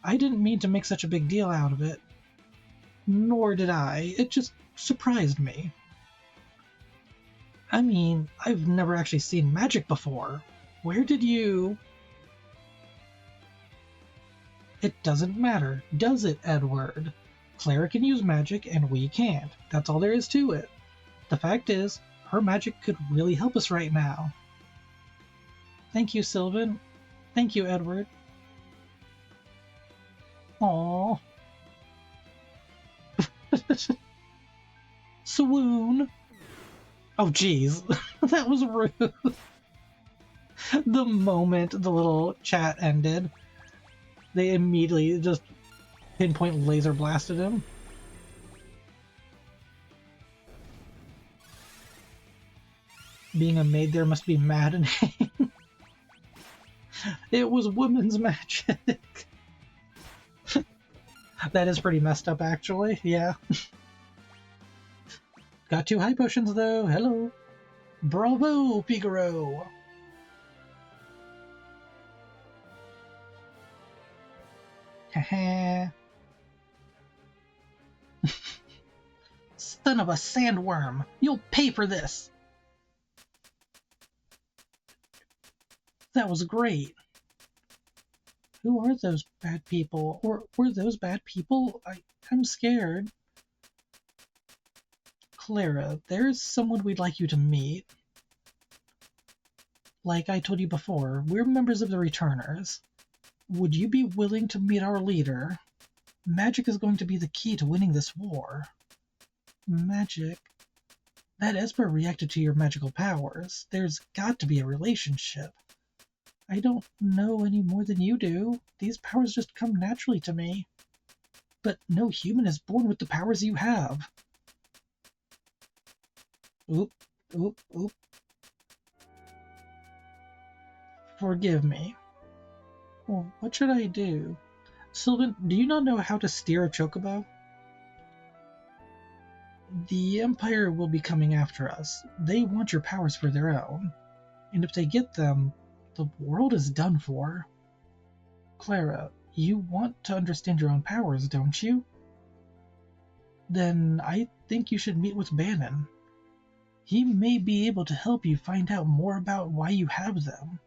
I didn't mean to make such a big deal out of it. Nor did I. It just surprised me. I mean, I've never actually seen magic before. Where did you... It doesn't matter, does it, Edward? Clara can use magic and we can't. That's all there is to it. The fact is, her magic could really help us right now. Thank you, Sylvan. Thank you, Edward. Aww. Swoon. Oh, jeez. That was rude. The moment the little chat ended, they immediately just pinpoint laser blasted him. Being a maid there must be maddening. It was women's magic. That is pretty messed up, actually. Yeah. Got 2 high potions, though. Hello. Bravo, Figaro. Haha. Son of a sandworm. You'll pay for this. That was great. Who are those bad people? Or were those bad people? I'm scared. Clara, there's someone we'd like you to meet. Like I told you before, we're members of the Returners. Would you be willing to meet our leader? Magic is going to be the key to winning this war. Magic? That Esper reacted to your magical powers. There's got to be a relationship. I don't know any more than you do. These powers just come naturally to me. But no human is born with the powers you have. Oop, oop, oop. Forgive me. Well, what should I do? Sylvan, do you not know how to steer a chocobo? The Empire will be coming after us. They want your powers for their own. And if they get them, the world is done for. Clara, you want to understand your own powers, don't you? Then I think you should meet with Bannon. He may be able to help you find out more about why you have them.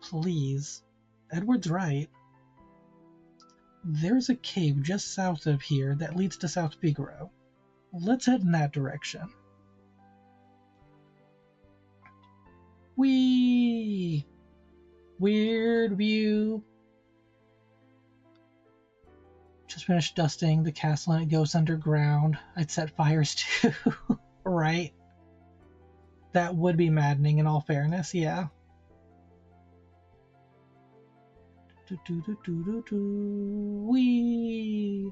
Please. Edward's right. There's a cave just south of here that leads to South Figaro. let's head in that direction. Whee! Weird view. Just finished dusting the castle and it goes underground. I'd set fires too, right? That would be maddening in all fairness, yeah. Whee!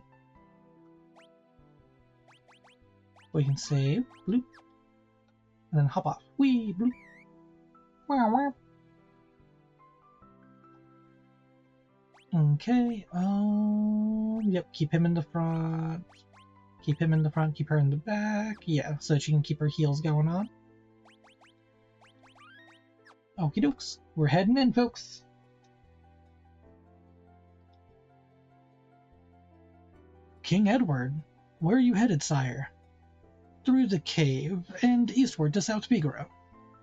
We can save, bloop, and then hop off. Whee, bloop. Wow, wow. Okay, yep, keep him in the front. Keep him in the front, keep her in the back. Yeah, so she can keep her heels going on. Okie dokes, we're heading in, folks. King Edward, where are you headed, sire? Through the cave and eastward to South Figaro.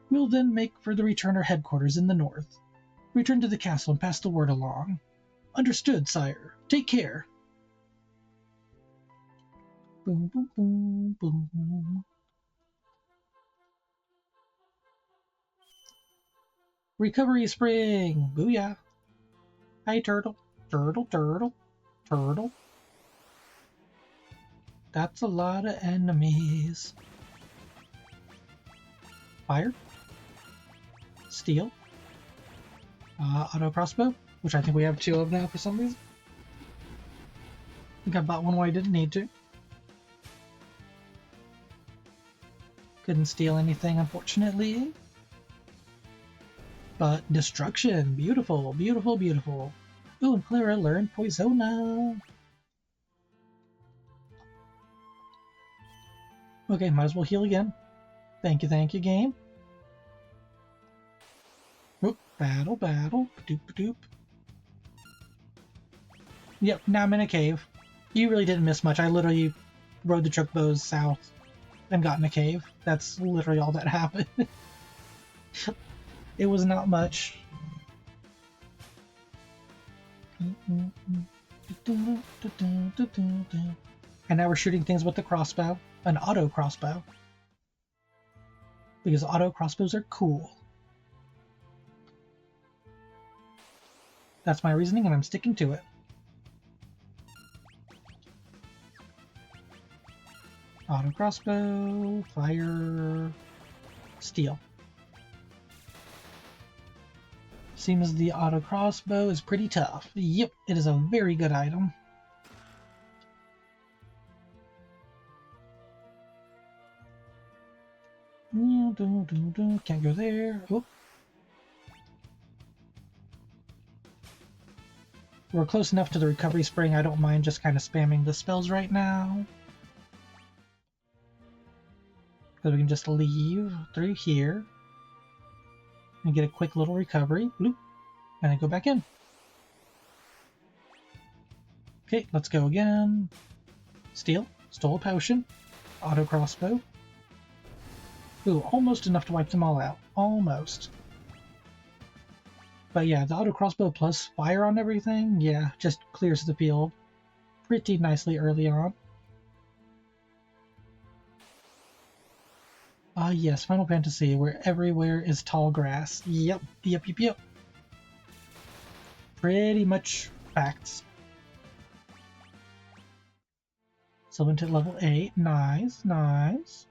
We'll then make for the returner headquarters in the north. Return to the castle and pass the word along. Understood, sire. Take care. Boom, boom, boom, boom. Recovery spring! Booyah! Hi, turtle. Turtle, turtle, turtle. That's a lot of enemies. Fire. Steel. Auto crossbow, which I think we have 2 of now for some reason. I think I bought one where I didn't need to. Couldn't steal anything, unfortunately. But destruction! Beautiful, beautiful, beautiful. Ooh, and Clara learned Poisona. Okay, might as well heal again. Thank you, game. Oop, battle, battle. Doop, doop. Yep, now I'm in a cave. You really didn't miss much. I literally rode the chocobos south and got in a cave. That's literally all that happened. It was not much. And now we're shooting things with the crossbow. An auto crossbow. Because auto crossbows are cool. That's my reasoning and I'm sticking to it. Auto crossbow, fire, steel. Seems the auto crossbow is pretty tough. Yep, it is a very good item. Can't go there. Oh. We're close enough to the recovery spring, I don't mind just kind of spamming the spells right now. Because we can just leave through here and get a quick little recovery. Bloop, and then go back in. Okay, let's go again. Steal, stole a potion, auto crossbow. Ooh, almost enough to wipe them all out. Almost. But yeah, the auto crossbow plus fire on everything, yeah, just clears the field pretty nicely early on. Ah yes, Final Fantasy, where everywhere is tall grass. Yep. Pretty much facts. So went to level 8. Nice, nice.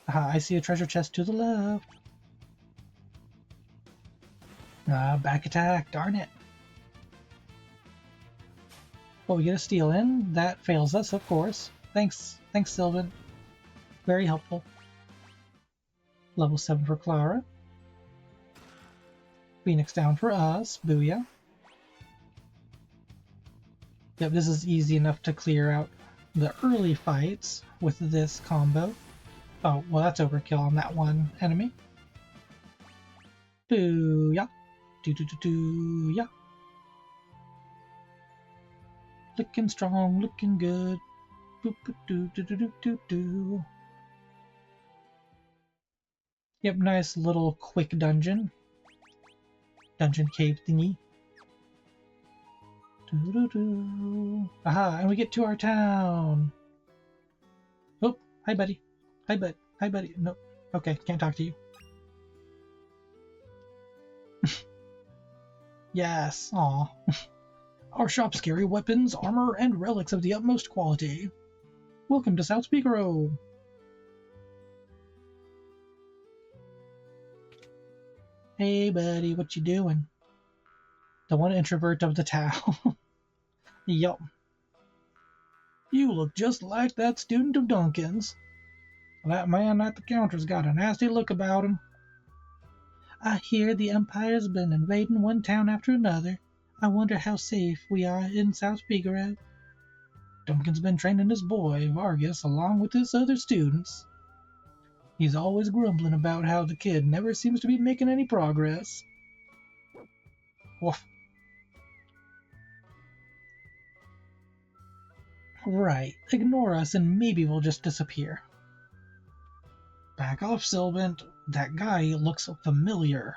Aha, I see a treasure chest to the left. Back attack, darn it. Well, we get a steal in. That fails us, of course. Thanks, Sylvan. Very helpful. Level 7 for Clara. Phoenix down for us. Booyah. Yep, this is easy enough to clear out the early fights with this combo. Oh, well, that's overkill on that one enemy. Booyah. Do-do-do-do-yah. Looking strong, looking good. Boop-a-doo-do-do-do-do-do. Yep, nice little quick dungeon. Dungeon cave thingy. Doo-doo-doo. Aha, and we get to our town. Oh, hi, buddy. Hi, bud. Hi, buddy. No. Okay, can't talk to you. Yes, aw. Our shops carry weapons, armor, and relics of the utmost quality. Welcome to South Speakero. Hey, buddy, what you doing? The one introvert of the town. Yup. You look just like that student of Duncan's. That man at the counter's got a nasty look about him. I hear the Empire's been invading one town after another. I wonder how safe we are in South Speakero. Duncan's been training his boy, Vargas, along with his other students. He's always grumbling about how the kid never seems to be making any progress. Woof. Right, ignore us and maybe we'll just disappear. Back off, Sylvant. That guy looks familiar.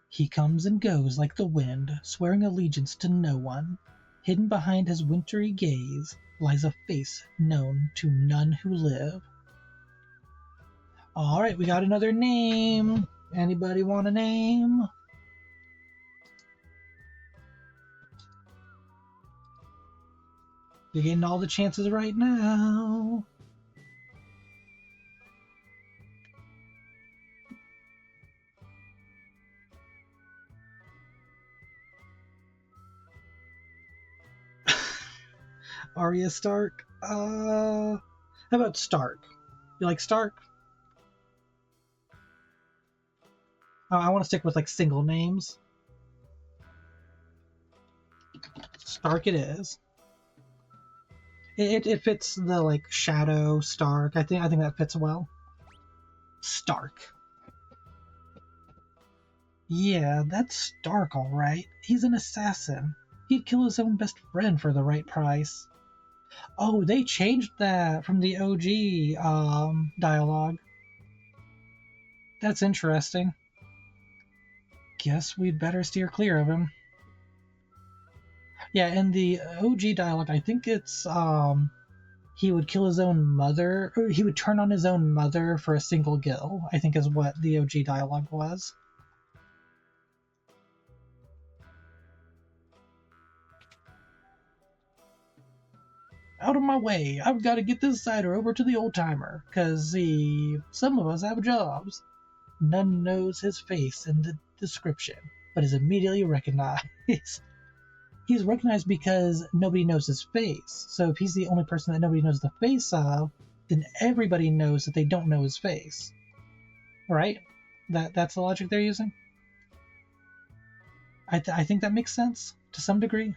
He comes and goes like the wind, swearing allegiance to no one. Hidden behind his wintry gaze lies a face known to none who live. Alright, we got another name. Anybody want a name? You're getting all the chances right now. Arya Stark? How about Stark? You like Stark? I want to stick with like single names. Stark it is. It fits the like Shadow Stark. I think that fits well. Stark. Yeah, that's Stark, all right. He's an assassin. He'd kill his own best friend for the right price. Oh, they changed that from the OG dialogue. That's interesting. Guess we'd better steer clear of him. Yeah, in the OG dialogue, I think it's he would kill his own mother, or he would turn on his own mother for a single kill, I think is what the OG dialogue was. Out of my way, I've got to get this cider over to the old timer, 'cause see, some of us have jobs. None knows his face in the description, but is immediately recognized. He's recognized because nobody knows his face. So if he's the only person that nobody knows the face of, then everybody knows that they don't know his face. Right? That's the logic they're using? I think that makes sense to some degree.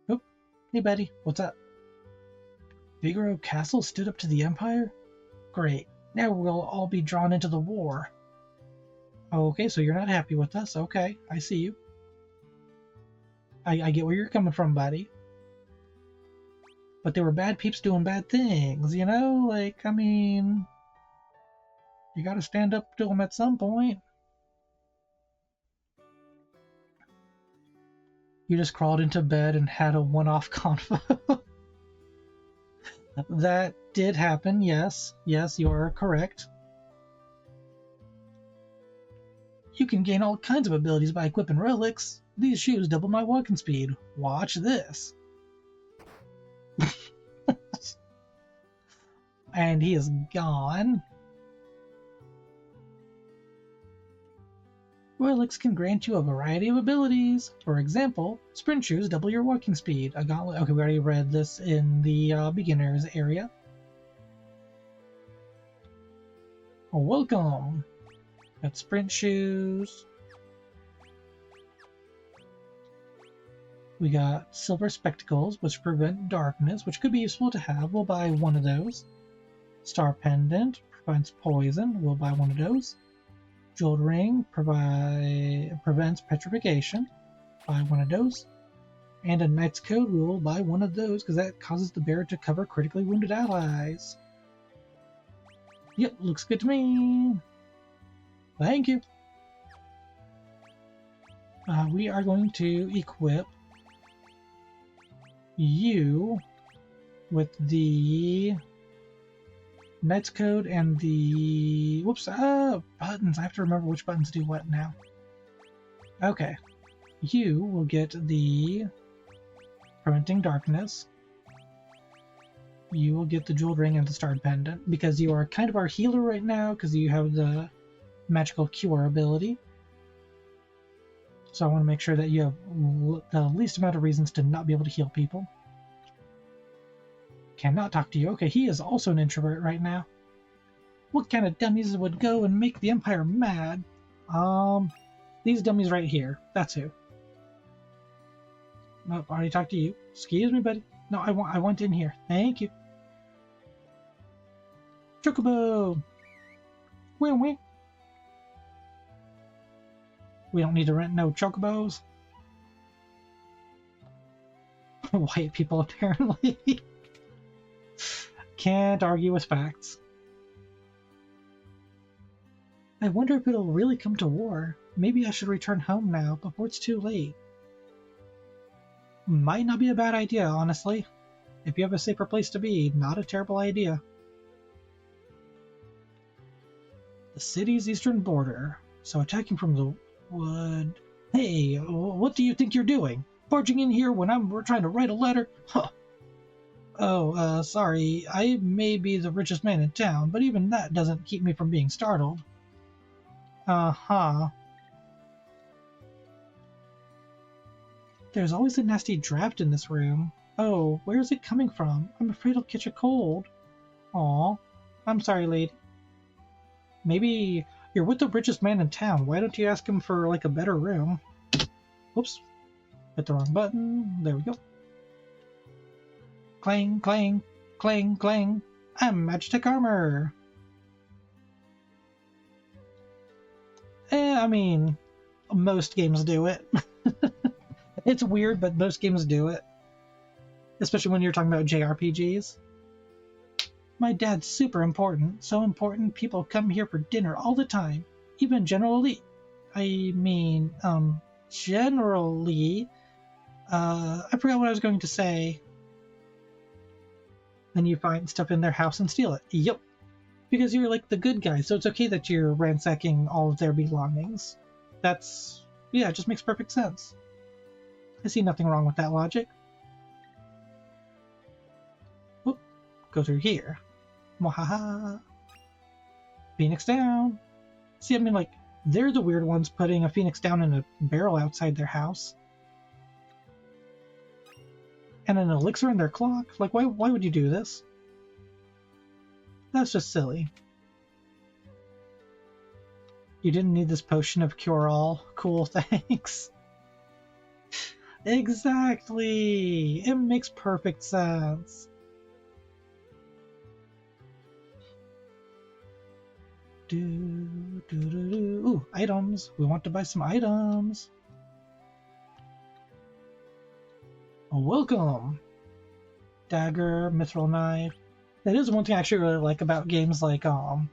Oh, hey buddy, what's up? Figaro Castle stood up to the Empire? Great, now we'll all be drawn into the war. Okay, so you're not happy with us. Okay, I see you. I get where you're coming from, buddy. But they were bad peeps doing bad things, you know? Like, I mean, you gotta stand up to them at some point. You just crawled into bed and had a one-off convo. That did happen, yes. Yes, you are correct. You can gain all kinds of abilities by equipping relics. These shoes double my walking speed. Watch this. And he is gone. Relics can grant you a variety of abilities. For example, sprint shoes double your walking speed. A gauntlet. Okay, we already read this in the beginners area. Welcome. Got sprint shoes. We got silver spectacles, which prevent darkness, which could be useful to have. We'll buy one of those. Star pendant prevents poison. We'll buy one of those. Jeweled ring prevents petrification. Buy one of those. And a knight's code. We will buy one of those because that causes the bearer to cover critically wounded allies. Yep, looks good to me. Thank you. We are going to equip you with the Knight's Code and the... Whoops, buttons. I have to remember which buttons do what now. Okay. You will get the Preventing Darkness. You will get the Jeweled Ring and the Starred Pendant, because you are kind of our healer right now, because you have the Magical Cure ability. So I want to make sure that you have the least amount of reasons to not be able to heal people. Cannot talk to you. Okay, he is also an introvert right now. What kind of dummies would go and make the Empire mad? These dummies right here. That's who. Nope, already talked to you. Excuse me, buddy. No, I want in here. Thank you. Chocobo! Wee wee. We don't need to rent no chocobos. White people, apparently. Can't argue with facts. I wonder if it'll really come to war. Maybe I should return home now, before it's too late. Might not be a bad idea, honestly. If you have a safer place to be, not a terrible idea. The city's eastern border, so attacking from the wood... Hey, what do you think you're doing? Barging in here when we're trying to write a letter? Huh. Oh, sorry, I may be the richest man in town, but even that doesn't keep me from being startled. Uh-huh. There's always a nasty draft in this room. Oh, where is it coming from? I'm afraid I'll catch a cold. Aw, I'm sorry, lady. Maybe you're with the richest man in town. Why don't you ask him for, like, a better room? Whoops. Hit the wrong button. There we go. Clang, clang, clang, clang. I'm Magitech Armor. I mean, most games do it. It's weird, but most games do it. Especially when you're talking about JRPGs. My dad's super important. So important, people come here for dinner all the time. Even generally... generally... I forgot what I was going to say. Then you find stuff in their house and steal it. Yep. Because you're like the good guy, so it's okay that you're ransacking all of their belongings. That's... yeah, it just makes perfect sense. I see nothing wrong with that logic. Whoop. Go through here. Mwahaha. Phoenix down. See, I mean, like, they're the weird ones putting a phoenix down in a barrel outside their house. And an elixir in their clock? Like, why would you do this? That's just silly. You didn't need this potion of cure-all. Cool, thanks. Exactly! It makes perfect sense. Ooh, items. We want to buy some items. Welcome! Dagger, mithril knife. That is one thing I actually really like about games like the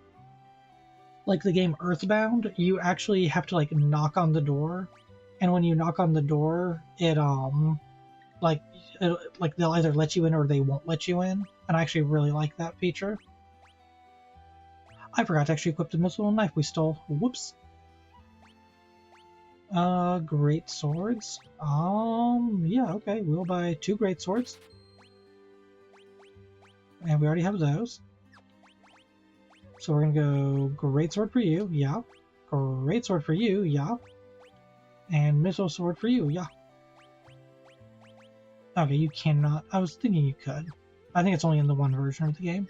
game Earthbound. You actually have to, like, knock on the door. And when you knock on the door, they'll either let you in or they won't let you in. And I actually really like that feature. I forgot to actually equip the mithril knife we stole. Whoops. Great swords. Yeah, okay. We'll buy 2 great swords. And we already have those. So we're gonna go great sword for you, yeah. Great sword for you, yeah. And missile sword for you, yeah. Okay, you cannot. I was thinking you could. I think it's only in the one version of the game.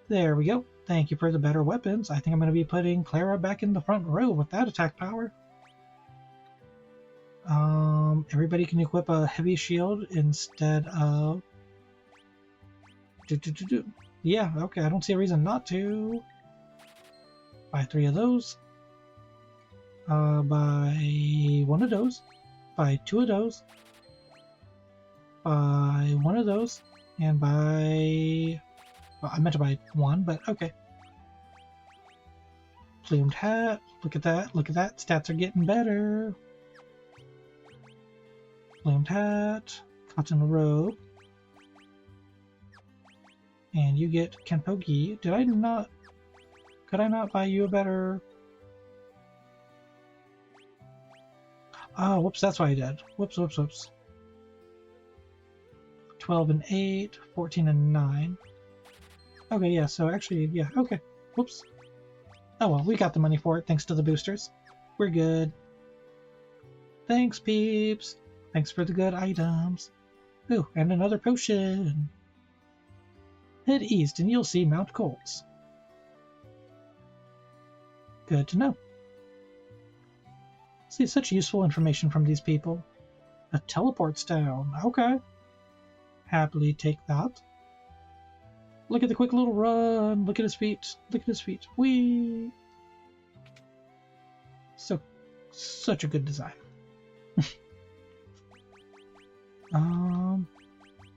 There we go. Thank you for the better weapons. I think I'm going to be putting Clara back in the front row with that attack power. Everybody can equip a heavy shield instead of... Yeah, okay, I don't see a reason not to. Buy 3 of those. Buy 1 of those. Buy 2 of those. Buy 1 of those. And buy Well, I meant to buy one, but okay. Plumed hat. Look at that. Look at that. Stats are getting better. Plumed hat. Cotton robe. And you get Kenpogi. Did I not... Could I not buy you a better... Oh, whoops, that's why I did. Whoops, whoops, whoops. 12 and 8, 14 and 9. Okay, yeah, so actually, yeah, okay. Whoops. Oh well, we got the money for it thanks to the boosters. We're good. Thanks, peeps. Thanks for the good items. Ooh, and another potion. Head east and you'll see Mount Colts. Good to know. See, such useful information from these people. A teleport stone. Okay. Happily take that. Look at the quick little run. Look at his feet. Look at his feet. Whee! Such a good design.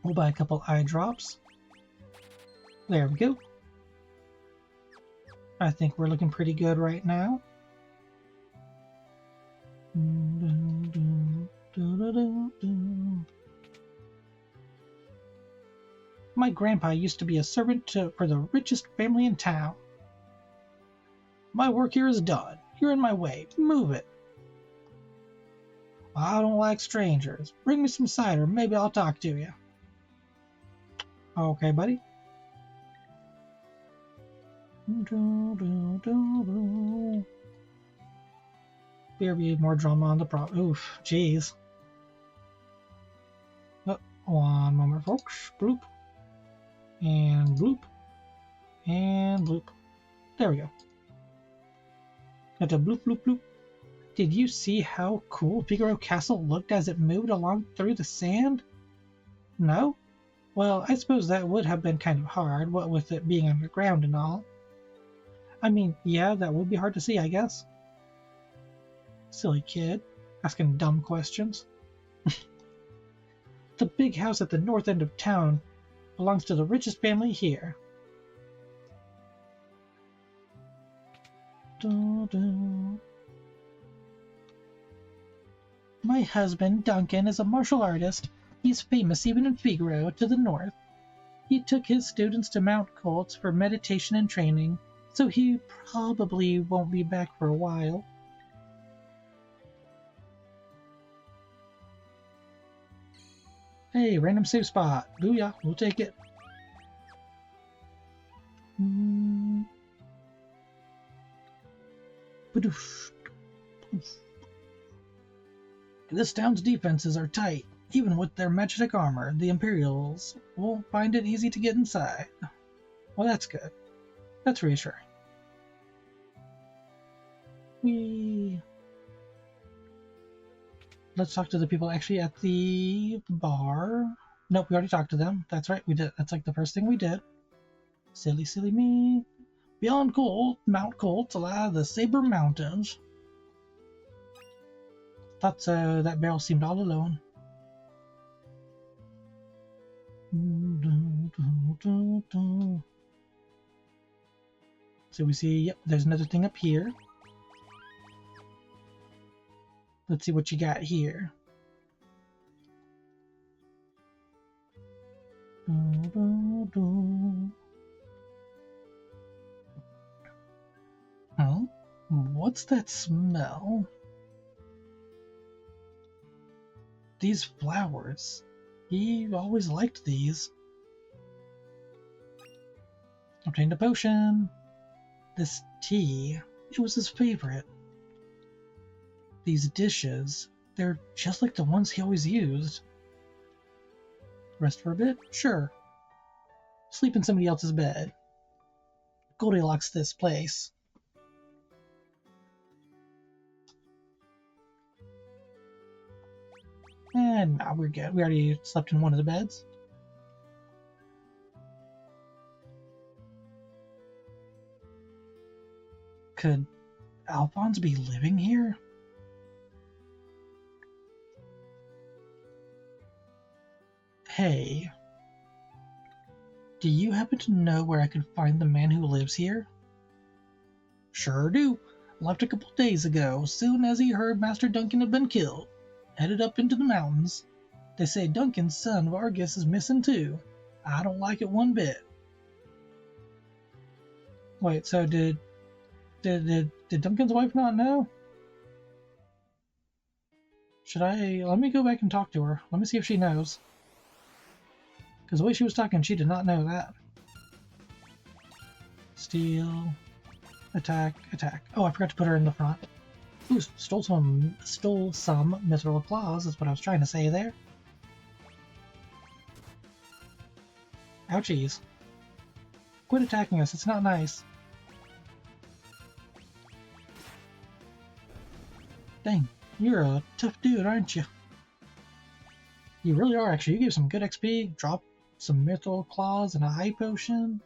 We'll buy a couple eye drops. There we go. I think we're looking pretty good right now. My grandpa used to be a servant for the richest family in town. My work here is done. You're in my way. Move it. I don't like strangers. Bring me some cider. Maybe I'll talk to you. Okay, buddy. Be more drama on the Oof, jeez. Oh, one moment, folks. Bloop. And bloop. And bloop. There we go. Got a bloop, bloop, bloop. Did you see how cool Figaro Castle looked as it moved along through the sand? No? Well, I suppose that would have been kind of hard, what with it being underground and all. I mean, yeah, that would be hard to see, I guess. Silly kid, asking dumb questions. The big house at the north end of town belongs to the richest family here. My husband, Duncan, is a martial artist. He's famous even in Figaro, to the north. He took his students to Mount Colts for meditation and training, so he probably won't be back for a while. Hey, random save spot. Booyah, we'll take it. This town's defenses are tight. Even with their magic armor, the Imperials won't find it easy to get inside. Well, that's good. That's reassuring. Let's talk to the people actually at the bar. Nope, we already talked to them. That's right, we did. That's like the first thing we did. Silly, silly me. Beyond Mount Colt lie the Saber Mountains. Thought that barrel seemed all alone. So we see, yep, there's another thing up here. Let's see what you got here. Huh? What's that smell? These flowers. He always liked these. Obtained a potion. This tea, it was his favorite. These dishes, they're just like the ones he always used. Rest for a bit? Sure. Sleep in somebody else's bed. Goldilocks this place. And nah, we're good. We already slept in one of the beds. Could Alphonse be living here? Hey. Do you happen to know where I can find the man who lives here? Sure do. Left a couple days ago, soon as he heard Master Duncan had been killed. Headed up into the mountains. They say Duncan's son Vargas is missing too. I don't like it one bit. Wait, so did Duncan's wife not know? Let me go back and talk to her. Let me see if she knows. Because the way she was talking, she did not know that. Steal. Attack, attack. Oh, I forgot to put her in the front. Ooh, stole some mithril claws, is what I was trying to say there. Ouchies. Quit attacking us, it's not nice. Dang, you're a tough dude, aren't you? You really are, actually. You gave some good XP, dropped some mithril claws and a high potion.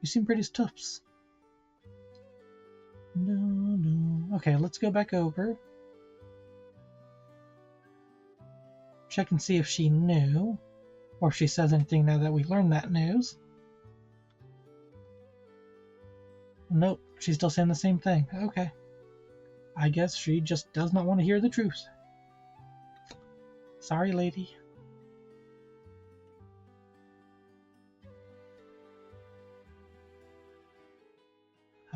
You seem pretty tough. No. Okay, let's go back over. Check and see if she knew. Or if she says anything now that we learned that news. Nope, she's still saying the same thing. Okay. I guess she just does not want to hear the truth. Sorry, lady.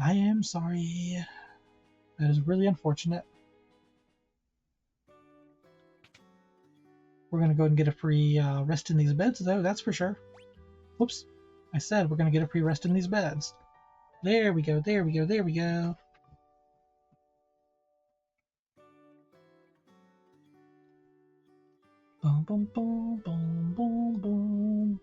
I am sorry. That is really unfortunate. We're going to go ahead and get a free rest in these beds, though, that's for sure. Whoops. I said we're going to get a free rest in these beds. There we go, there we go, there we go. Boom, boom, boom, boom, boom, boom.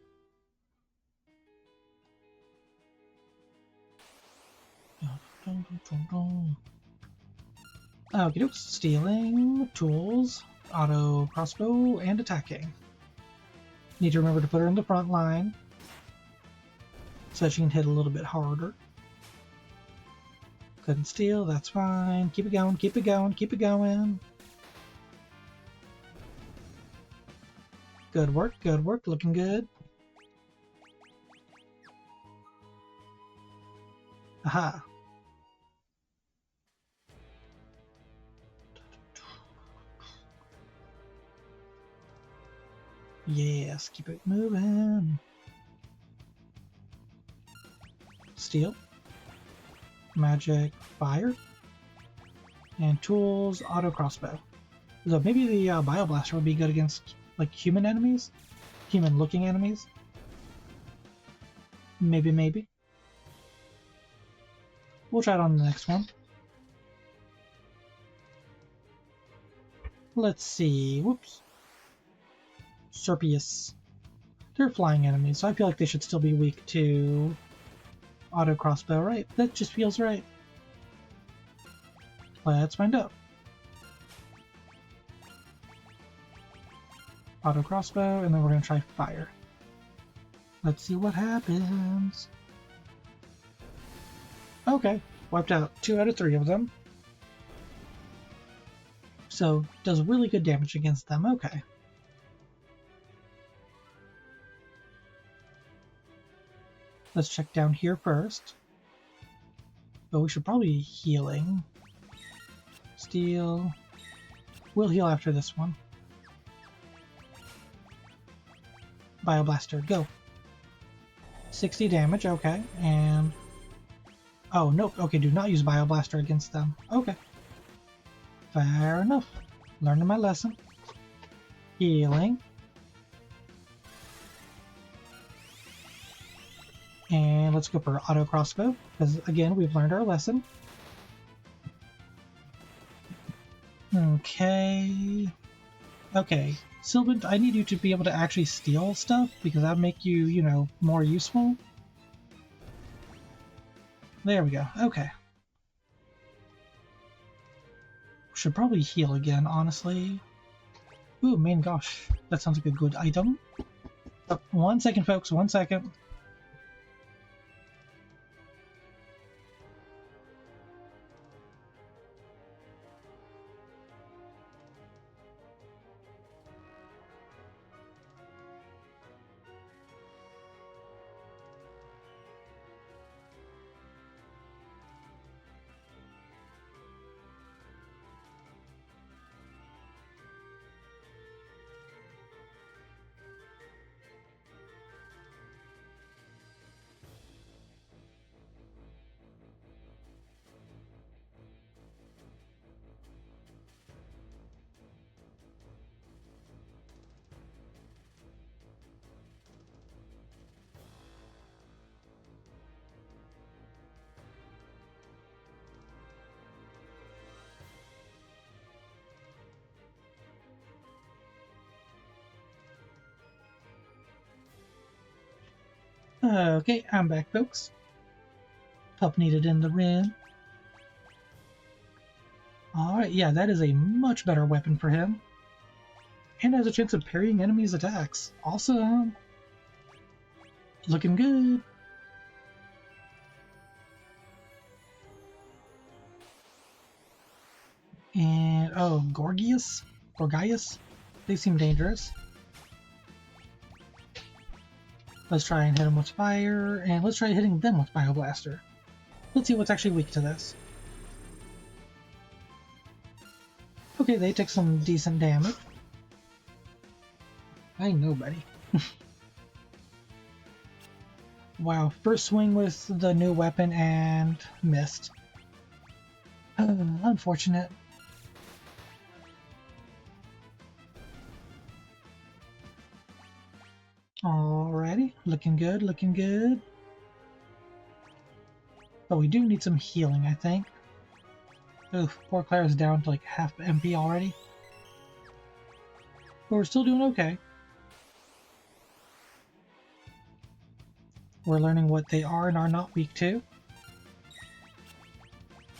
Okie dokes. Stealing, tools, auto crossbow, and attacking. Need to remember to put her in the front line so she can hit a little bit harder. Couldn't steal, that's fine. Keep it going, keep it going, keep it going. Good work, looking good. Aha. Yes, keep it moving. Steel. Magic, fire. And tools, auto crossbow. So maybe the bioblaster would be good against like human enemies? Human looking enemies? Maybe. We'll try it on the next one. Let's see. Whoops. Serpius. They're flying enemies, so I feel like they should still be weak to auto crossbow, right? That just feels right. Let's find out. Auto crossbow, and then we're going to try fire. Let's see what happens. Okay, wiped out 2 out of 3 of them. So, does really good damage against them, okay. Let's check down here first. But we should probably be healing. Steal. We'll heal after this one. Bioblaster, go. 60 damage, okay. And... oh, nope. Okay, do not use Bioblaster against them. Okay. Fair enough. Learning my lesson. Healing. And let's go for auto crossbow, because again, we've learned our lesson. Okay. Okay. Sylvan, I need you to be able to actually steal stuff, because that'll make you, you know, more useful. There we go. Okay. Should probably heal again, honestly. Ooh, man, gosh. That sounds like a good item. Oh, 1 second, folks. 1 second. Okay, I'm back, folks. Pup needed in the room. Alright, yeah, that is a much better weapon for him. And has a chance of parrying enemies' attacks. Awesome! Looking good! And, oh, Gorgias? They seem dangerous. Let's try and hit him with fire, and let's try hitting them with Bioblaster. Let's see what's actually weak to this. Okay, they took some decent damage. I ain't nobody. Wow, first swing with the new weapon and missed. Unfortunate. Alrighty, looking good, looking good. But we do need some healing, I think. Oof, poor Claire's down to like half MP already. But we're still doing okay. We're learning what they are and are not weak to.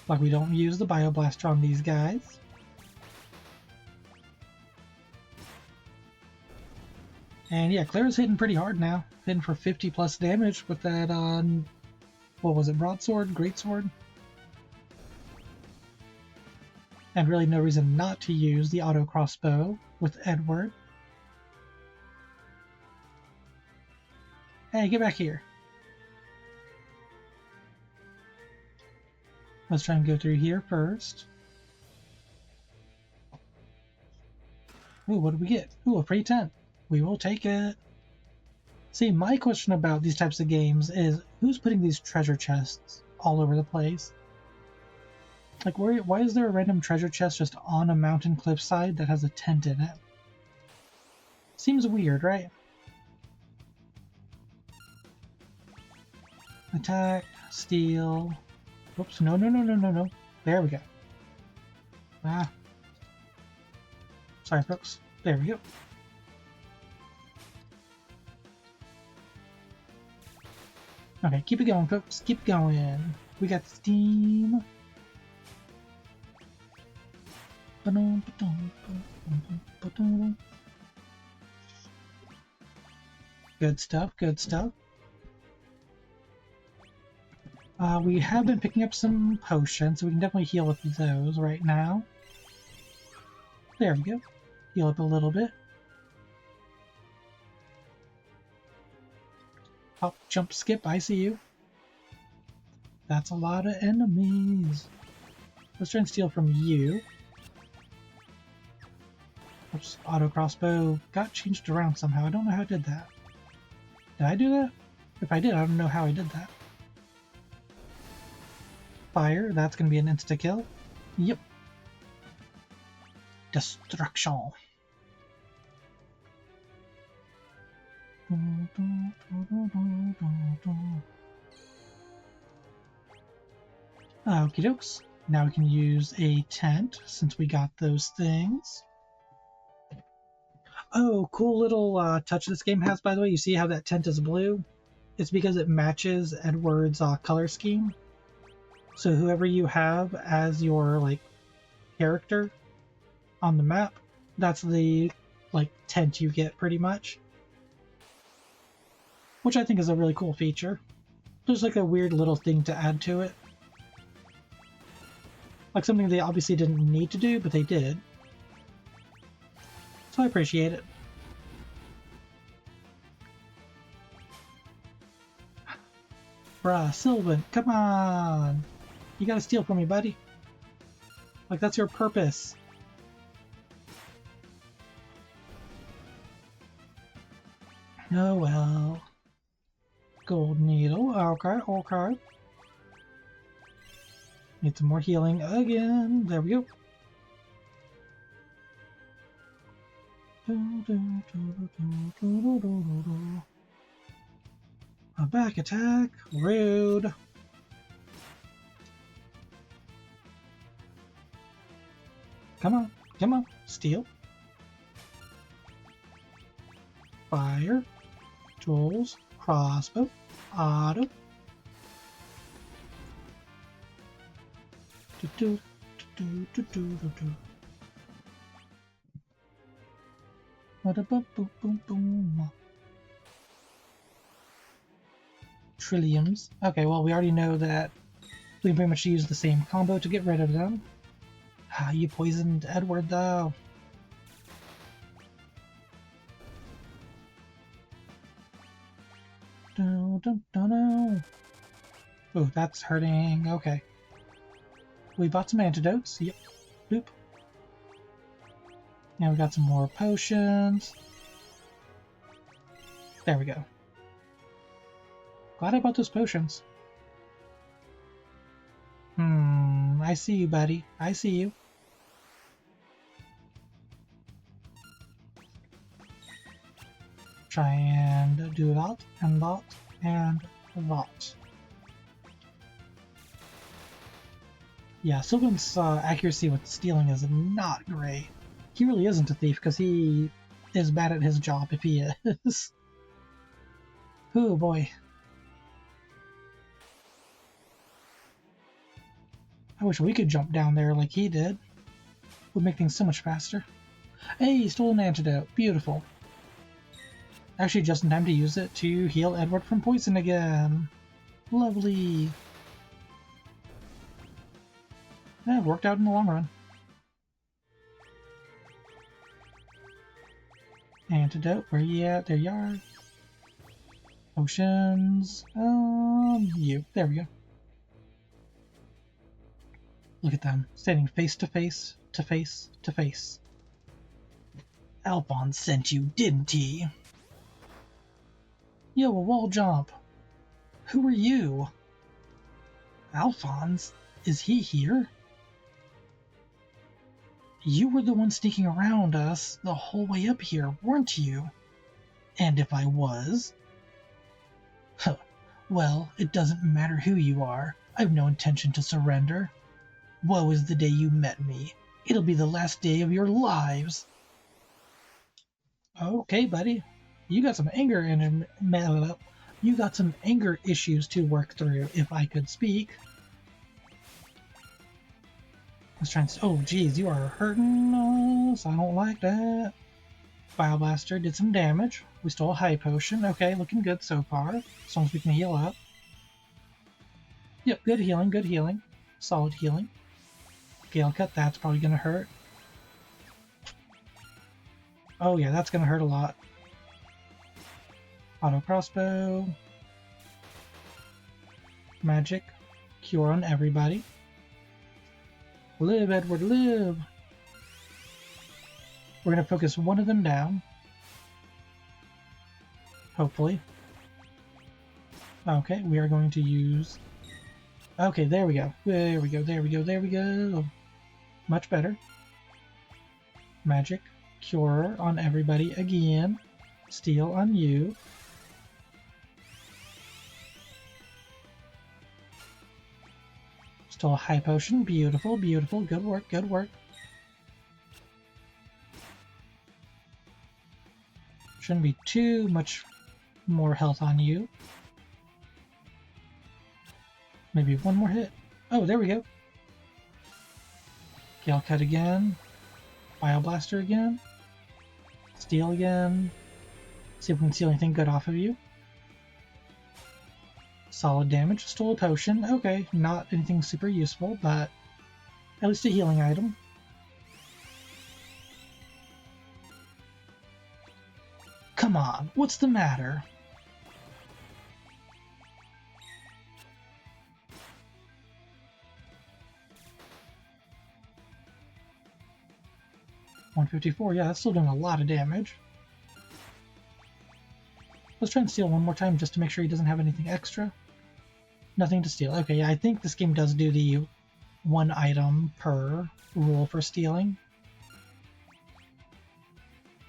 Like we don't use the Bioblaster on these guys. And yeah, Claire's hitting pretty hard now. Hitting for 50 plus damage with that, what was it, Broadsword? Greatsword? And really no reason not to use the auto crossbow with Edward. Hey, get back here. Let's try and go through here first. Ooh, what did we get? Ooh, a free tent. We will take it. See, my question about these types of games is, who's putting these treasure chests all over the place? Like, why is there a random treasure chest just on a mountain cliffside that has a tent in it? Seems weird, right? Attack, steal. Oops, no. There we go. Ah. Sorry, folks. There we go. Okay, keep it going, folks. Keep going. We got steam. Good stuff, good stuff. We have been picking up some potions, so we can definitely heal with those right now. There we go. Heal up a little bit. Hop, jump, skip, I see you. That's a lot of enemies. Let's try and steal from you. Oops, auto crossbow got changed around somehow. I don't know how I did that. Did I do that? If I did, I don't know how I did that. Fire, that's going to be an insta-kill. Yep. Destruction. Okie dokes. Now we can use a tent since we got those things. Oh, cool little touch this game has, by the way. You see how that tent is blue? It's because it matches Edward's color scheme. So whoever you have as your like character on the map, that's the like tent you get pretty much. Which I think is a really cool feature. Just like a weird little thing to add to it. Like something they obviously didn't need to do, but they did. So I appreciate it. Bruh, Sylvan, come on! You gotta steal from me, buddy. Like, that's your purpose. Oh well. Gold needle, okay, okay. Need some more healing again. There we go. A back attack. Rude. Come on, steal. Fire. Tools. Crossbow. Auto. Trilliums. Okay, well, we already know that we can pretty much use the same combo to get rid of them. Ah, you poisoned Edward, though. Oh, that's hurting. Okay. We bought some antidotes. Yep. Boop. Now we got some more potions. There we go. Glad I bought those potions. I see you, buddy. I see you. Try and do that, and that, and that. Yeah, Sylvan's accuracy with stealing is not great. He really isn't a thief, because he is bad at his job if he is. Oh boy. I wish we could jump down there like he did. Would make things so much faster. Hey, stole an antidote. Beautiful. Actually, just in time to use it to heal Edward from poison again. Lovely. Yeah, it worked out in the long run. Antidote, where you at? There you are. Potions. You. There we go. Look at them, standing face to face, to face, to face. Alphonse sent you, didn't he? Yo, a wall jump. Who are you? Alphonse? Is he here? You were the one sneaking around us the whole way up here, weren't you? And if I was? Huh. Well, it doesn't matter who you are. I've no intention to surrender. Woe is the day you met me. It'll be the last day of your lives. Okay, buddy. You got some anger you got some anger issues to work through, if I could speak. Let's try and... Oh, geez, you are hurting us. I don't like that. Fire Blaster did some damage. We stole a high potion. Okay, looking good so far. As long as we can heal up. Yep, good healing, good healing. Solid healing. Gale Cut, that's probably going to hurt. Oh yeah, that's going to hurt a lot. Auto Crossbow. Magic. Cure on everybody. Live, Edward, live! We're going to focus one of them down. Hopefully. Okay, we are going to use... Okay, there we go. There we go, there we go, there we go. Much better. Magic. Cure on everybody again. Steal on you. Still a high potion. Beautiful, beautiful. Good work, good work. Shouldn't be too much more health on you. Maybe one more hit. Oh, there we go. Gale Cut again. Bio Blaster again. Steal again. See if we can steal anything good off of you. Solid damage. Stole a potion. Okay, not anything super useful, but at least a healing item. Come on, what's the matter? $154, yeah, that's still doing a lot of damage. Let's try and steal one more time just to make sure he doesn't have anything extra. Nothing to steal. Okay, yeah, I think this game does do the one item per rule for stealing.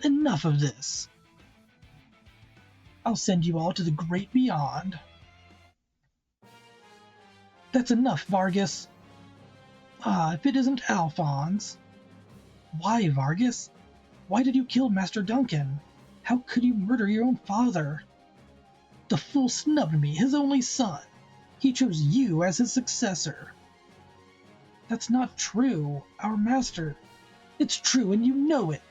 Enough of this. I'll send you all to the great beyond. That's enough, Vargas. Ah, if it isn't Alphonse. Why, Vargas? Why did you kill Master Duncan? How could you murder your own father? The fool snubbed me, his only son. He chose you as his successor. That's not true. Our master. It's true, and you know it.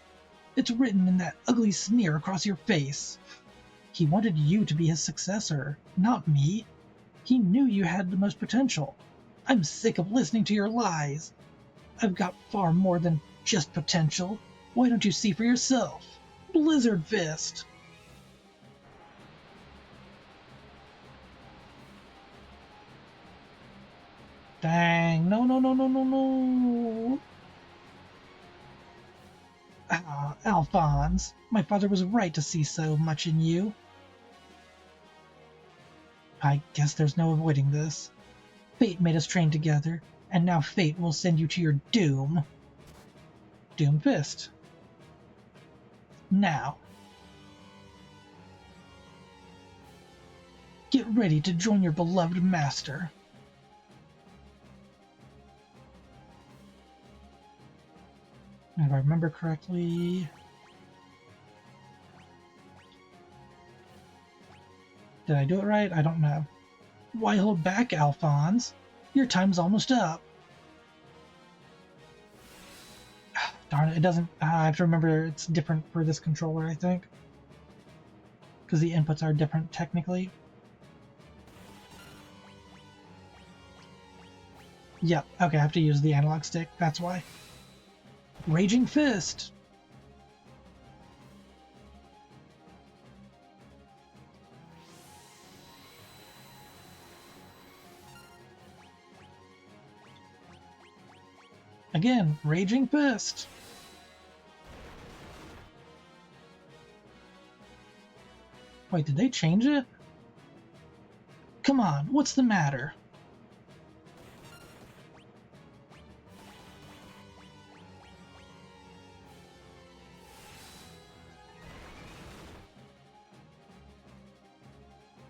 It's written in that ugly sneer across your face. He wanted you to be his successor, not me. He knew you had the most potential. I'm sick of listening to your lies. I've got far more than just potential. Why don't you see for yourself? Blizzard Fist! Dang, no, no, no, no, no, no. Ah, Alphonse, my father was right to see so much in you. I guess there's no avoiding this. Fate made us train together, and now fate will send you to your doom. Doom Fist. Now. Get ready to join your beloved master. If I remember correctly... Did I do it right? I don't know. Why hold back, Alphonse? Your time's almost up. Darn it, it doesn't... I have to remember it's different for this controller, I think. Because the inputs are different, technically. Yep, okay, I have to use the analog stick, that's why. Raging Fist! Again, Raging Fist! Wait, did they change it? Come on, what's the matter?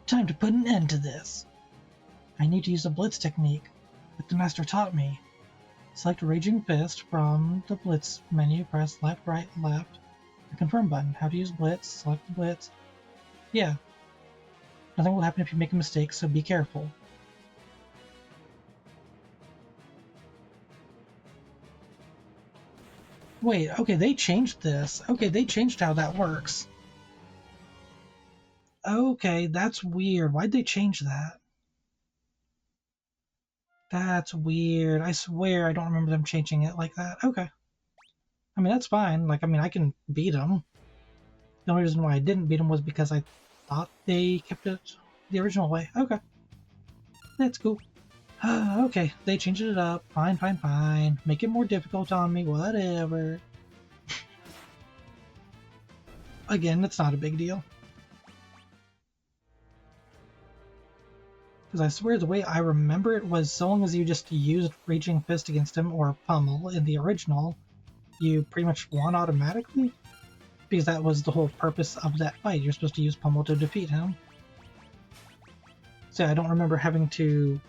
Time to put an end to this. I need to use a blitz technique that the master taught me. Select Raging Fist from the blitz menu, press left, right, left, the confirm button. How to use blitz, select the blitz. Yeah. Nothing will happen if you make a mistake, so be careful. Wait, okay, they changed this. Okay, they changed how that works. Okay, that's weird. Why'd they change that? That's weird. I swear I don't remember them changing it like that. Okay. I mean, that's fine. Like, I mean, I can beat them. The only reason why I didn't beat them was because I thought they kept it the original way. Okay. That's cool. Okay, they changed it up. Fine, fine, fine. Make it more difficult on me. Whatever. Again, it's not a big deal. Because I swear the way I remember it was so long as you just used Raging Fist against him or Pummel in the original, you pretty much won automatically. Because that was the whole purpose of that fight. You're supposed to use Pummel to defeat him. So I don't remember having to,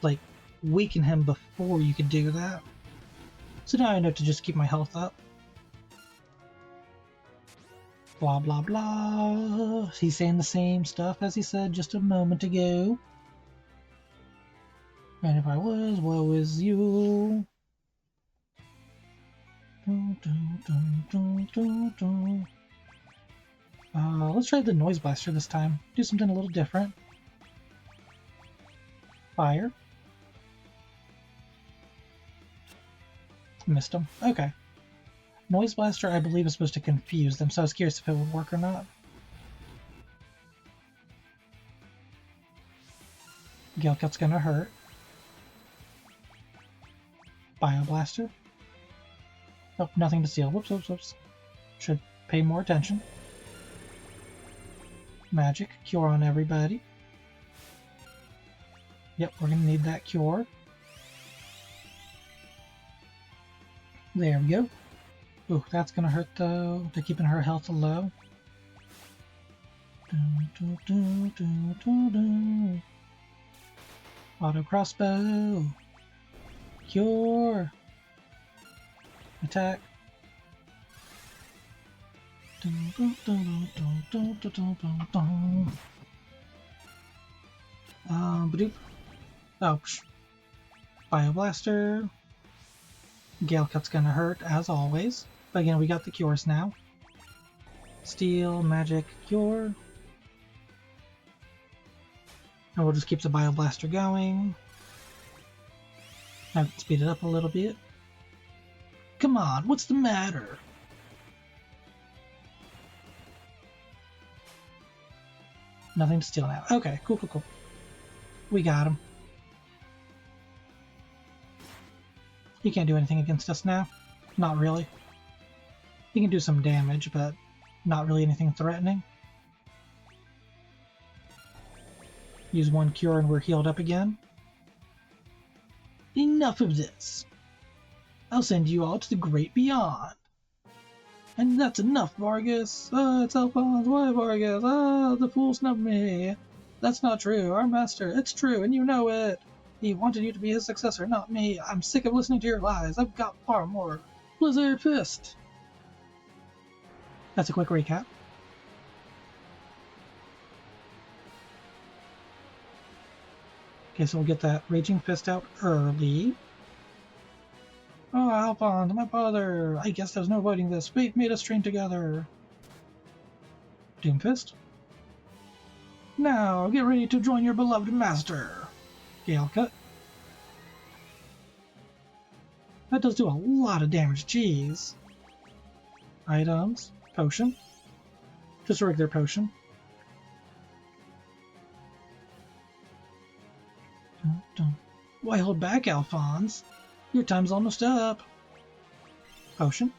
like, weaken him before you could do that. So now I know to just keep my health up. Blah, blah, blah. He's saying the same stuff as he said just a moment ago. And if I was, woe is you. Let's try the Noise Blaster this time. Do something a little different. Fire. Missed him. Okay. Noise Blaster, I believe, is supposed to confuse them, so I was curious if it would work or not. Gale Cut's gonna hurt. Bio Blaster. Nope, nothing to steal. Whoops, whoops, whoops. Should pay more attention. Magic. Cure on everybody. Yep, we're gonna need that cure. There we go. Ooh, that's gonna hurt though. They're keeping her health low. Auto crossbow. Cure. Attack. Badoop. Oh, psh. Bioblaster. Gale Cut's gonna hurt, as always. But again, we got the cures now. Steel, Magic, Cure. And we'll just keep the Bioblaster going. I can speed it up a little bit. Come on, what's the matter? Nothing to steal now. Okay, cool, cool, cool. We got him. He can't do anything against us now. Not really. He can do some damage, but not really anything threatening. Use one cure and we're healed up again. Enough of this. I'll send you all to the great beyond. And that's enough, Vargas. It's Alphonse. Why, Vargas? The fool snubbed me. That's not true. Our master. It's true, and you know it. He wanted you to be his successor, not me. I'm sick of listening to your lies. I've got far more. Blizzard Fist. That's a quick recap. Okay, so we'll get that Raging Fist out early. Oh, Alphonse, my father! I guess there's no avoiding this. Fate made us train together. Doomfist. Now, get ready to join your beloved master. Gale Cut. That does do a lot of damage, jeez. Items. Potion. Just a regular potion. Dun, dun. Why hold back, Alphonse? Your time's almost up. Potion.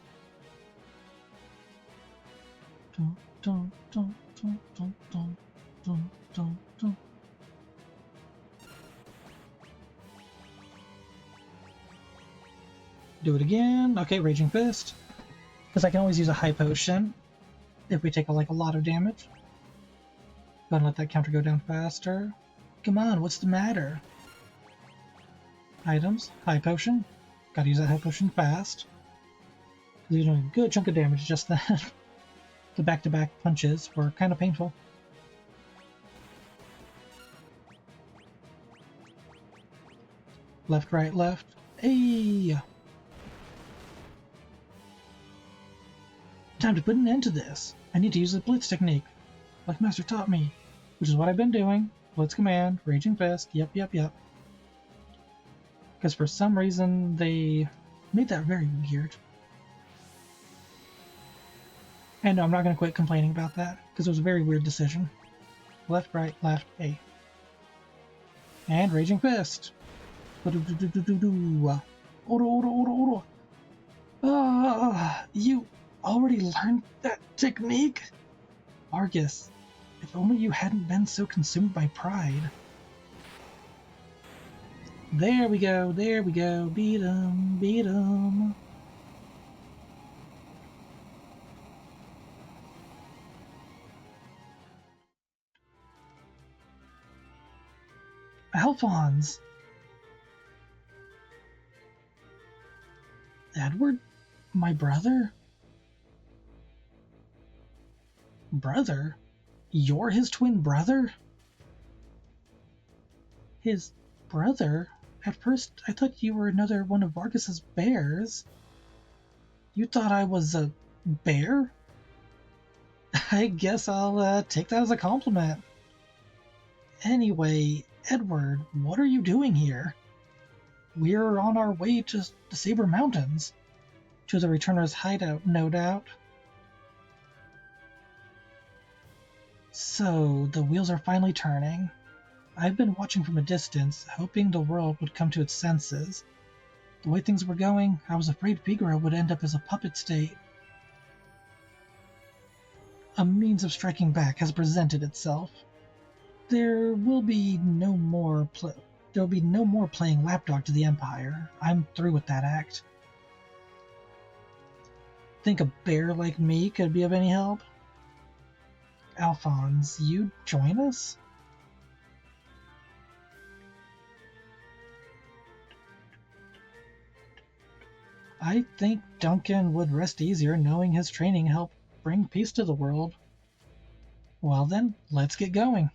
Dun, dun, dun, dun, dun, dun, dun, dun, dun. Do it again. Okay, Raging Fist. Because I can always use a high potion if we take like a lot of damage. Go and let that counter go down faster. Come on, what's the matter? Items, high potion. Gotta use that high potion fast. Because you're doing a good chunk of damage just that. The back-to-back punches were kind of painful. Left, right, left. Hey! Time to put an end to this. I need to use the Blitz technique, like Master taught me, which is what I've been doing. Blitz command, Raging Fist, yep. Because for some reason they made that very weird. And no, I'm not going to quit complaining about that, because it was a very weird decision. Left, right, left, A. And Raging Fist. You already learned that technique? Vargas, if only you hadn't been so consumed by pride. There we go, beat him. Alphonse! Edward? My brother? Brother? You're his twin brother? His brother? At first, I thought you were another one of Vargas's bears. You thought I was a bear? I guess I'll take that as a compliment. Anyway, Edward, what are you doing here? We're on our way to the Saber Mountains. To the Returner's hideout, no doubt. So, the wheels are finally turning. I've been watching from a distance, hoping the world would come to its senses. The way things were going, I was afraid Figaro would end up as a puppet state. A means of striking back has presented itself. There will be no more playing lapdog to the Empire. I'm through with that act. Think a bear like me could be of any help? Alphonse, you join us? I think Duncan would rest easier knowing his training helped bring peace to the world. Well then, let's get going.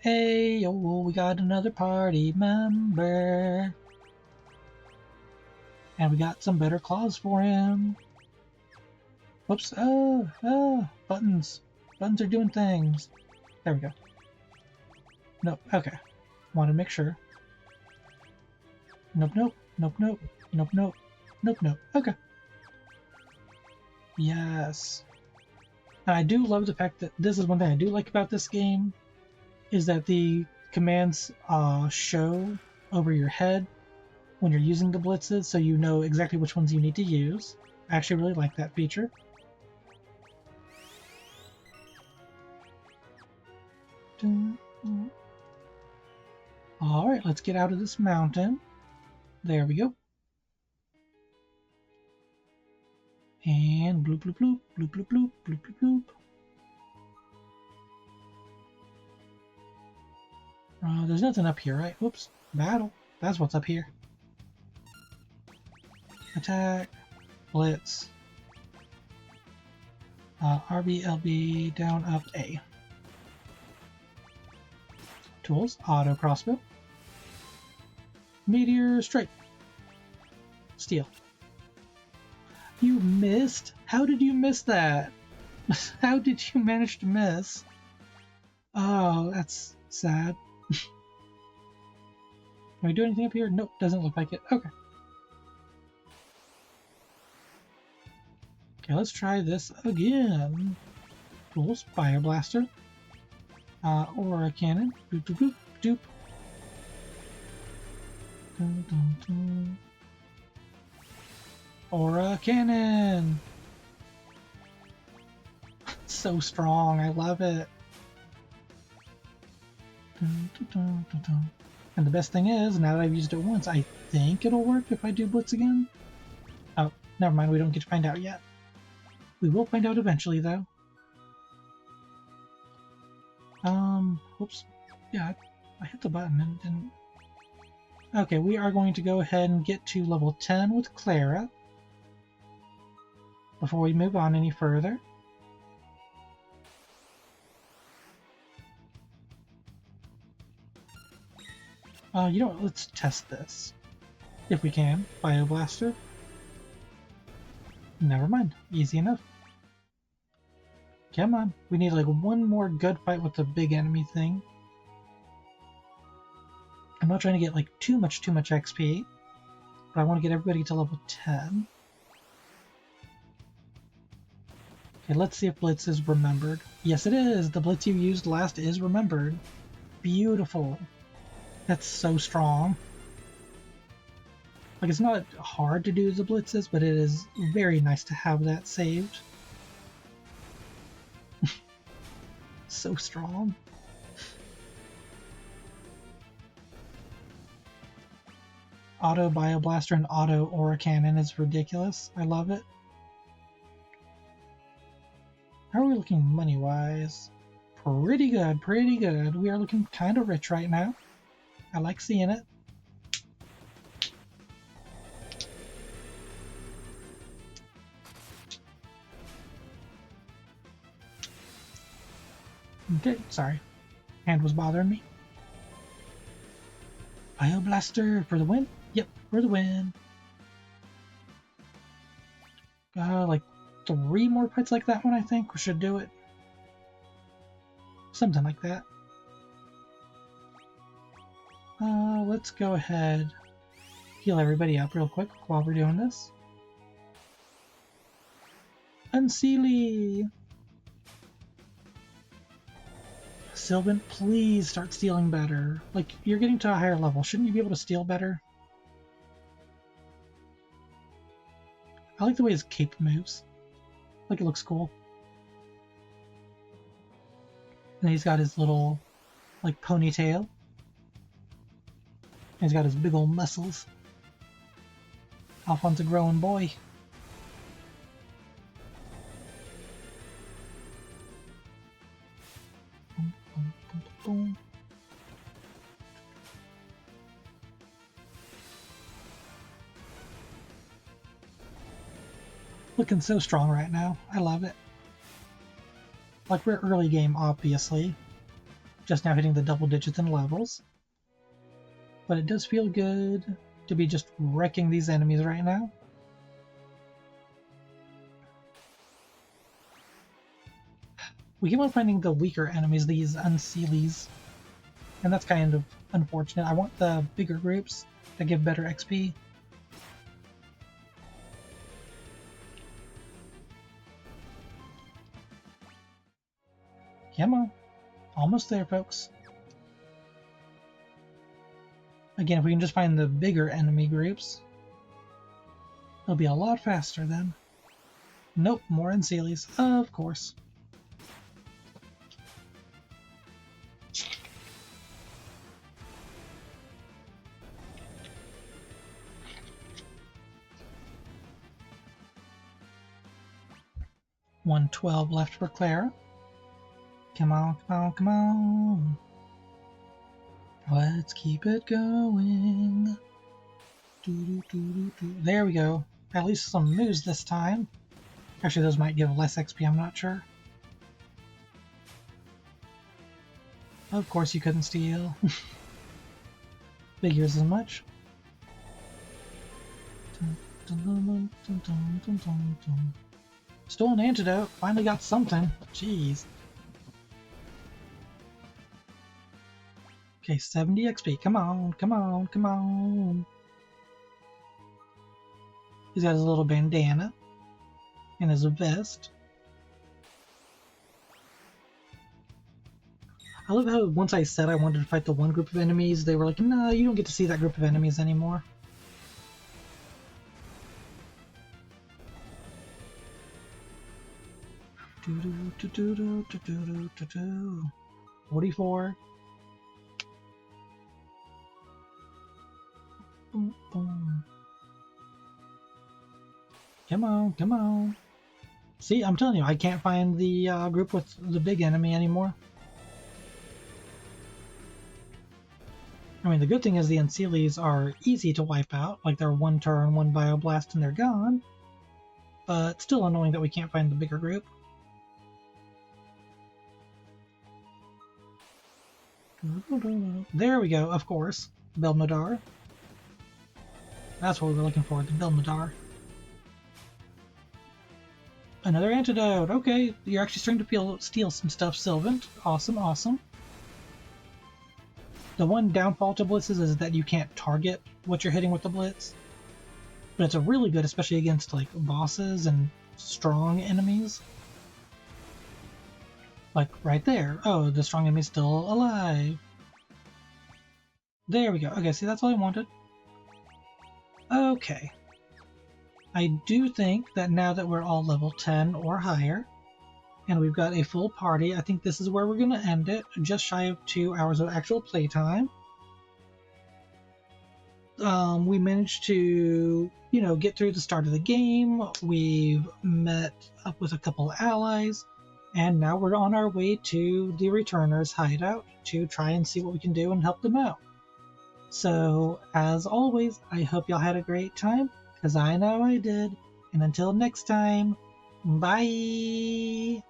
Hey, yo, we got another party member. And we got some better claws for him. Whoops. Buttons. Buttons are doing things. There we go. Nope. Okay. Want to make sure. Nope, nope. Nope, nope. Nope, nope. Nope, nope. Okay. Yes. And I do love the fact that this is one thing I do like about this game, is that the commands show over your head when you're using the blitzes, so you know exactly which ones you need to use. I actually really like that feature. Alright, let's get out of this mountain. There we go. And bloop bloop bloop, bloop bloop bloop, bloop bloop bloop. There's nothing up here, right? Whoops. Battle. That's what's up here. Attack. Blitz. RB, LB, down, up, A. Tools. Auto crossbow. Meteor strike. Steel. You missed? How did you miss that? How did you manage to miss? Oh, that's sad. Can we do anything up here? Nope, doesn't look like it. Okay. Okay, let's try this again. Tools, Fire Blaster. Aura Cannon. Doop doop doop doop. Dun, dun, dun. Aura Cannon! So strong, I love it. Dun, dun, dun, dun, dun. And the best thing is, now that I've used it once, I think it'll work if I do Blitz again. Oh, never mind, we don't get to find out yet. We will find out eventually, though. Whoops. Yeah, I hit the button and it didn't... Okay, we are going to go ahead and get to level 10 with Clara before we move on any further. You know what, let's test this. If we can. Bio Blaster. Never mind. Easy enough. Come on. We need like one more good fight with the big enemy thing. I'm not trying to get like too much XP, but I want to get everybody to level 10. Okay, let's see if Blitz is remembered. Yes, it is! The Blitz you used last is remembered. Beautiful. That's so strong. Like, it's not hard to do the blitzes, but it is very nice to have that saved. So strong. Auto Bio Blaster and Auto Aura Cannon is ridiculous. I love it. How are we looking money-wise? Pretty good, pretty good. We are looking kind of rich right now. I like seeing it. Okay, sorry. Hand was bothering me. Bio Blaster for the win? Yep, for the win. Like 3 more fights like that one, I think. We should do it. Something like that. Let's go ahead, heal everybody up real quick while we're doing this. Unseelie! Sylvan, please start stealing better. Like, you're getting to a higher level. Shouldn't you be able to steal better? I like the way his cape moves. Like, it looks cool. And he's got his little, like, ponytail. He's got his big old muscles. Alphon's a growing boy. Boom, boom, boom, boom. Looking so strong right now. I love it. Like, we're early game, obviously. just now hitting the double digits in levels. But it does feel good to be just wrecking these enemies right now. We keep on finding the weaker enemies, these unseelies, and that's kind of unfortunate. I want the bigger groups that give better XP. Come on. Almost there, folks. Again, if we can just find the bigger enemy groups, it'll be a lot faster then. Nope, more unseelies, of course. $112 left for Clara. Come on, come on, come on. Let's keep it going. There we go. At least some moves this time. Actually, those might give less XP, I'm not sure. Of course you couldn't steal. Figures as much. Stole an antidote. Finally got something. Jeez. Okay, 70 XP. Come on, come on, come on. He's got his little bandana and his vest. I love how once I said I wanted to fight the one group of enemies, they were like, no, you don't get to see that group of enemies anymore. Do do do do do do do do. 44. Boom, boom. Come on, come on. See, I'm telling you, I can't find the group with the big enemy anymore. I mean, the good thing is the Unseelies are easy to wipe out. Like, they're one turn, one Bioblast, and they're gone. But still annoying that we can't find the bigger group. There we go, of course. Belmadar. That's what we were looking for, the Belmadar. Another antidote. Okay, you're actually starting to steal some stuff, Sylvan. Awesome, awesome. The one downfall to blitzes is that you can't target what you're hitting with the blitz. But it's a really good, especially against like bosses and strong enemies. Like right there. Oh, the strong enemy's still alive. There we go. Okay, see, that's all I wanted. Okay. I do think that now that we're all level 10 or higher, and we've got a full party, I think this is where we're going to end it, just shy of 2 hours of actual playtime. We managed to, you know, get through the start of the game, we've met up with a couple allies, and now we're on our way to the Returners' hideout to try and see what we can do and help them out. So, as always, I hope y'all had a great time, because I know I did. And until next time, bye!